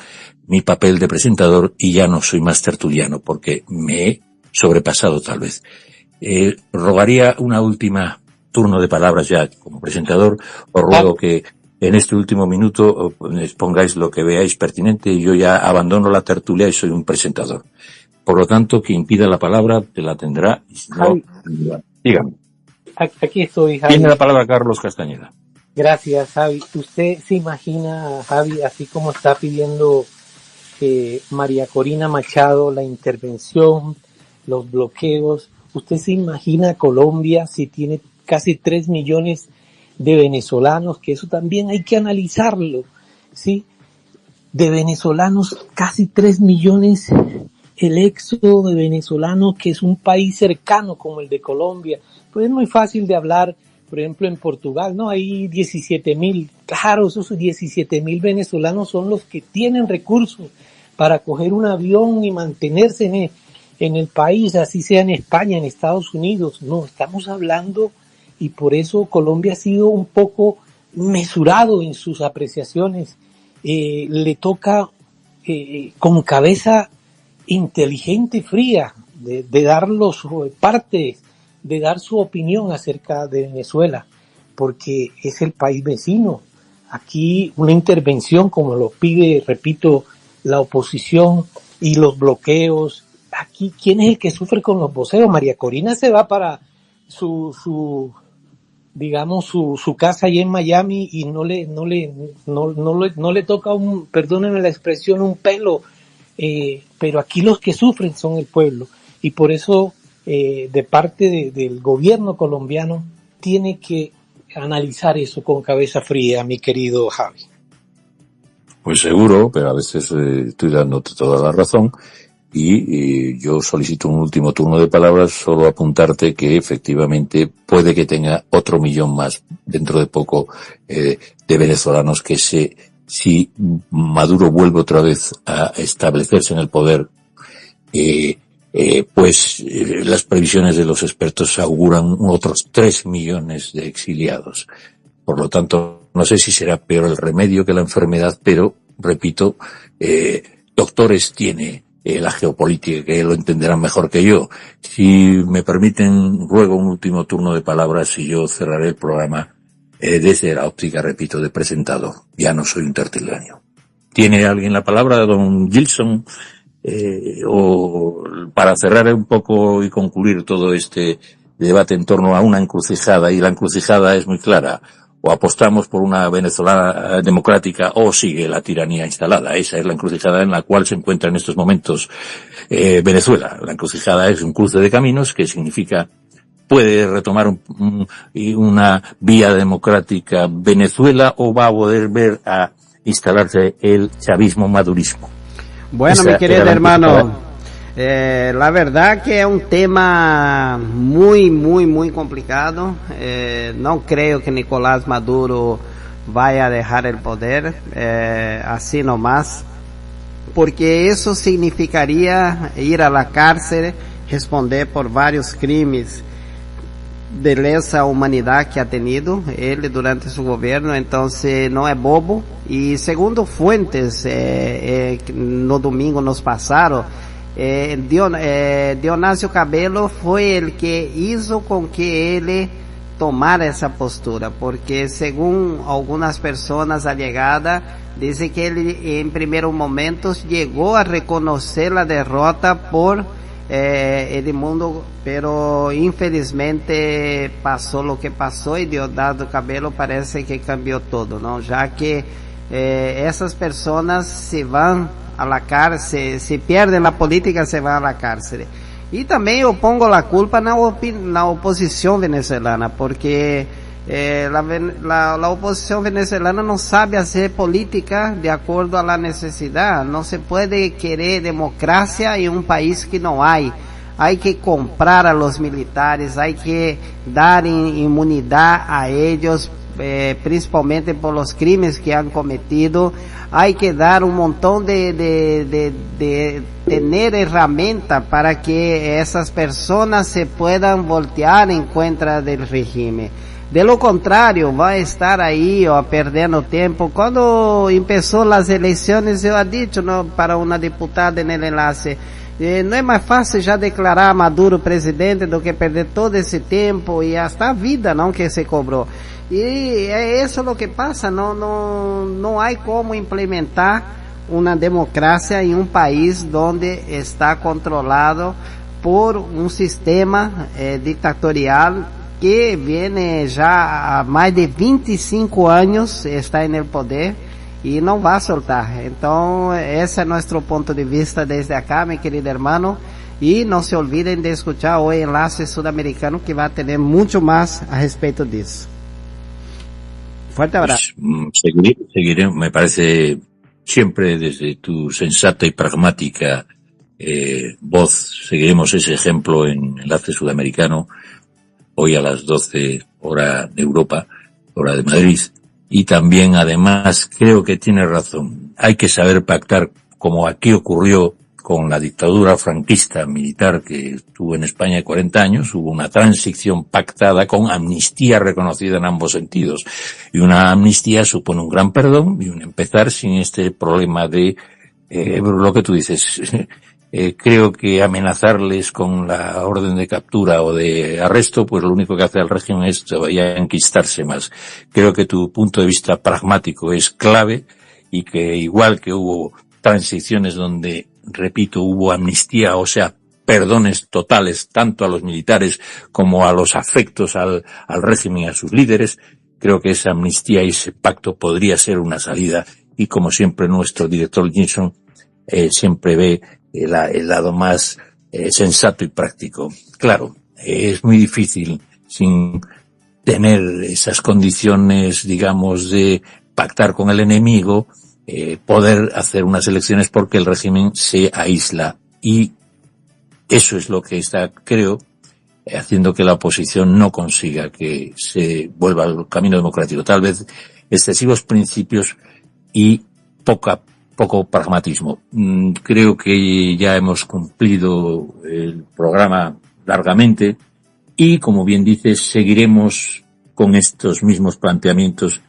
mi papel de presentador y ya no soy más tertuliano porque me he sobrepasado tal vez. Rogaría una última turno de palabras ya como presentador. Os ruego que en este último minuto pongáis lo que veáis pertinente y yo ya abandono la tertulia y soy un presentador. Por lo tanto, quien pida la palabra te la tendrá. No, dígame. Aquí estoy, Javi. Tiene la palabra Carlos Castañeda. Gracias, Javi. ¿Usted se imagina, Javi, así como está pidiendo María Corina Machado la intervención, los bloqueos? ¿Usted se imagina Colombia si tiene casi 3 millones de venezolanos? Que eso también hay que analizarlo, ¿sí? De venezolanos, casi 3 millones. El éxodo de venezolanos, que es un país cercano como el de Colombia, pues es muy fácil de hablar, por ejemplo, en Portugal, ¿no? Hay 17,000, claro, esos 17,000 venezolanos son los que tienen recursos para coger un avión y mantenerse en el país, así sea en España, en Estados Unidos. No, estamos hablando, y por eso Colombia ha sido un poco mesurado en sus apreciaciones. Le toca con cabeza inteligente y fría de dar de dar su opinión acerca de Venezuela, porque es el país vecino. Aquí una intervención como lo pide, repito, la oposición y los bloqueos, aquí, ¿quién es el que sufre con los voceos? María Corina se va para su casa allá en Miami y no le toca perdónenme la expresión, un pelo, pero aquí los que sufren son el pueblo, y por eso de parte del gobierno colombiano tiene que analizar eso con cabeza fría, mi querido Javi. Pues seguro, pero a veces estoy dándote toda la razón. Y yo solicito un último turno de palabras, solo apuntarte que efectivamente puede que tenga otro millón más dentro de poco de venezolanos que si Maduro vuelve otra vez a establecerse en el poder, las previsiones de los expertos auguran otros 3 millones de exiliados. Por lo tanto, no sé si será peor el remedio que la enfermedad, pero, repito, doctores tiene la geopolítica, que lo entenderán mejor que yo. Si me permiten, ruego un último turno de palabras y yo cerraré el programa desde la óptica, repito, de presentador. Ya no soy un tertuliano. ¿Tiene alguien la palabra, don Gilson? O para cerrar un poco y concluir todo este debate en torno a una encrucijada, y la encrucijada es muy clara. O apostamos por una Venezuela democrática o sigue la tiranía instalada. Esa es la encrucijada en la cual se encuentra en estos momentos Venezuela. La encrucijada es un cruce de caminos que significa puede retomar una vía democrática Venezuela o va a volver a instalarse el chavismo-madurismo. Bueno, mi querido hermano, la verdad que es un tema muy complicado. No creo que Nicolás Maduro vaya a dejar el poder así nomás, porque eso significaría ir a la cárcel, responder por varios crímenes de lesa humanidad que ha tenido él durante su gobierno. Entonces no es bobo. Y segundo fuentes, no domingo nos pasaron, Dionisio Cabello fue el que hizo con que él tomara esa postura, porque según algunas personas allegadas, dice que él en primeros momentos llegó a reconocer la derrota por Edmundo, pero infelizmente pasó lo que pasó y Diosdado Cabello parece que cambió todo, ¿no? Ya que esas personas se van a la cárcel, si pierden la política se van a la cárcel. Y también yo pongo la culpa en la oposición venezolana, porque la oposición venezolana no sabe hacer política de acuerdo a la necesidad. No se puede querer democracia en un país que no hay. Hay que comprar a los militares, hay que dar inmunidad a ellos, principalmente por los crímenes que han cometido. Hay que dar un montón de tener herramientas para que esas personas se puedan voltear en contra del régimen. De lo contrario, va a estar ahí perdiendo tiempo. Cuando empezó las elecciones, yo he dicho, ¿no?, para una diputada en el enlace, no es más fácil ya declarar a Maduro presidente do que perder todo ese tiempo y hasta vida, ¿no?, que se cobró. Y eso es lo que pasa, no hay como implementar una democracia en un país donde está controlado por un sistema dictatorial que viene ya a más de 25 años, está en el poder y no va a soltar. Entonces, ese es nuestro punto de vista desde acá, mi querido hermano. Y no se olviden de escuchar hoy Enlace Sudamericano, que va a tener mucho más a respecto de eso. Fuerte abrazo. Pues, seguiré, me parece, siempre desde tu sensata y pragmática voz, seguiremos ese ejemplo en Enlace Sudamericano, hoy a las 12 hora de Europa, hora de Madrid. Y también, además, creo que tiene razón. Hay que saber pactar, como aquí ocurrió con la dictadura franquista militar que estuvo en España 40 años. Hubo una transición pactada con amnistía reconocida en ambos sentidos. Y una amnistía supone un gran perdón y un empezar sin este problema de lo que tú dices. Creo que amenazarles con la orden de captura o de arresto, pues lo único que hace al régimen es todavía enquistarse más. Creo que tu punto de vista pragmático es clave y que igual que hubo transiciones donde, repito, hubo amnistía, o sea, perdones totales tanto a los militares como a los afectos al régimen y a sus líderes. Creo que esa amnistía y ese pacto podría ser una salida, y como siempre nuestro director Gilson siempre ve el lado más sensato y práctico. Claro, es muy difícil sin tener esas condiciones, digamos, de pactar con el enemigo, poder hacer unas elecciones, porque el régimen se aísla, y eso es lo que está, creo, haciendo que la oposición no consiga que se vuelva al camino democrático. Tal vez excesivos principios y poco pragmatismo. Creo que ya hemos cumplido el programa largamente, y, como bien dices, seguiremos con estos mismos planteamientos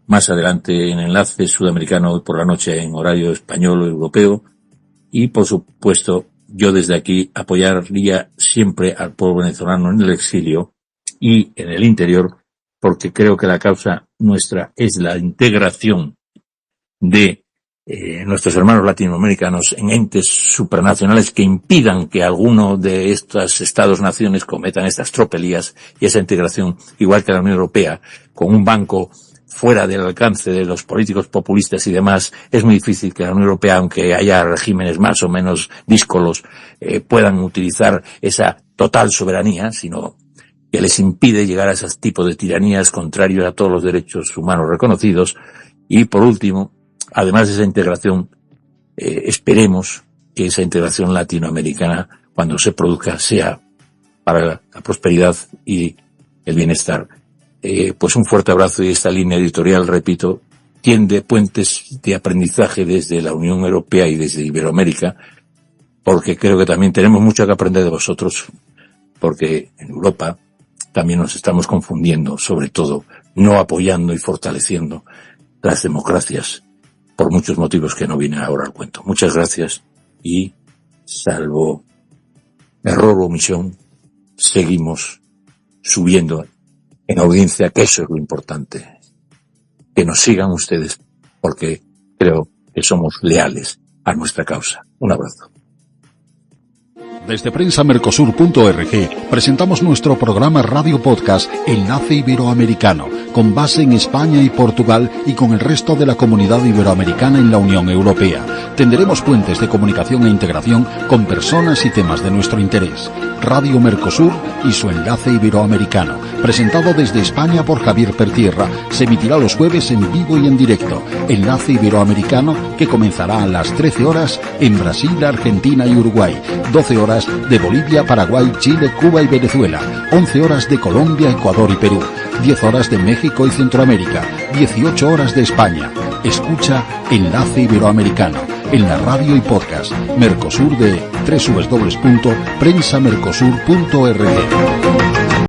más adelante en Enlace Sudamericano por la noche en horario español o europeo. Y, por supuesto, yo desde aquí apoyaría siempre al pueblo venezolano en el exilio y en el interior, porque creo que la causa nuestra es la integración de nuestros hermanos latinoamericanos en entes supranacionales que impidan que alguno de estos estados-naciones cometan estas tropelías, y esa integración, igual que la Unión Europea, con un banco fuera del alcance de los políticos populistas y demás. Es muy difícil que la Unión Europea, aunque haya regímenes más o menos díscolos, puedan utilizar esa total soberanía, sino que les impide llegar a esos tipos de tiranías contrarios a todos los derechos humanos reconocidos. Y, por último, además de esa integración, esperemos que esa integración latinoamericana, cuando se produzca, sea para la prosperidad y el bienestar. Pues un fuerte abrazo, y esta línea editorial, repito, tiende puentes de aprendizaje desde la Unión Europea y desde Iberoamérica, porque creo que también tenemos mucho que aprender de vosotros, porque en Europa también nos estamos confundiendo, sobre todo no apoyando y fortaleciendo las democracias, por muchos motivos que no vienen ahora al cuento. Muchas gracias, y salvo error o omisión, seguimos subiendo en audiencia, que eso es lo importante. Que nos sigan ustedes, porque creo que somos leales a nuestra causa. Un abrazo. Desde prensamercosur.org presentamos nuestro programa Radio Podcast Enlace Iberoamericano, con base en España y Portugal y con el resto de la comunidad iberoamericana en la Unión Europea. Tenderemos puentes de comunicación e integración con personas y temas de nuestro interés. Radio Mercosur y su Enlace Iberoamericano, presentado desde España por Javier Pertierra, se emitirá los jueves en vivo y en directo. Enlace Iberoamericano, que comenzará a las 13 horas en Brasil, Argentina y Uruguay, 12 horas de Bolivia, Paraguay, Chile, Cuba y Venezuela, 11 horas de Colombia, Ecuador y Perú, 10 horas de México y Centroamérica, 18 horas de España. Escucha Enlace Iberoamericano en la radio y podcast Mercosur de www.prensamercosur.org.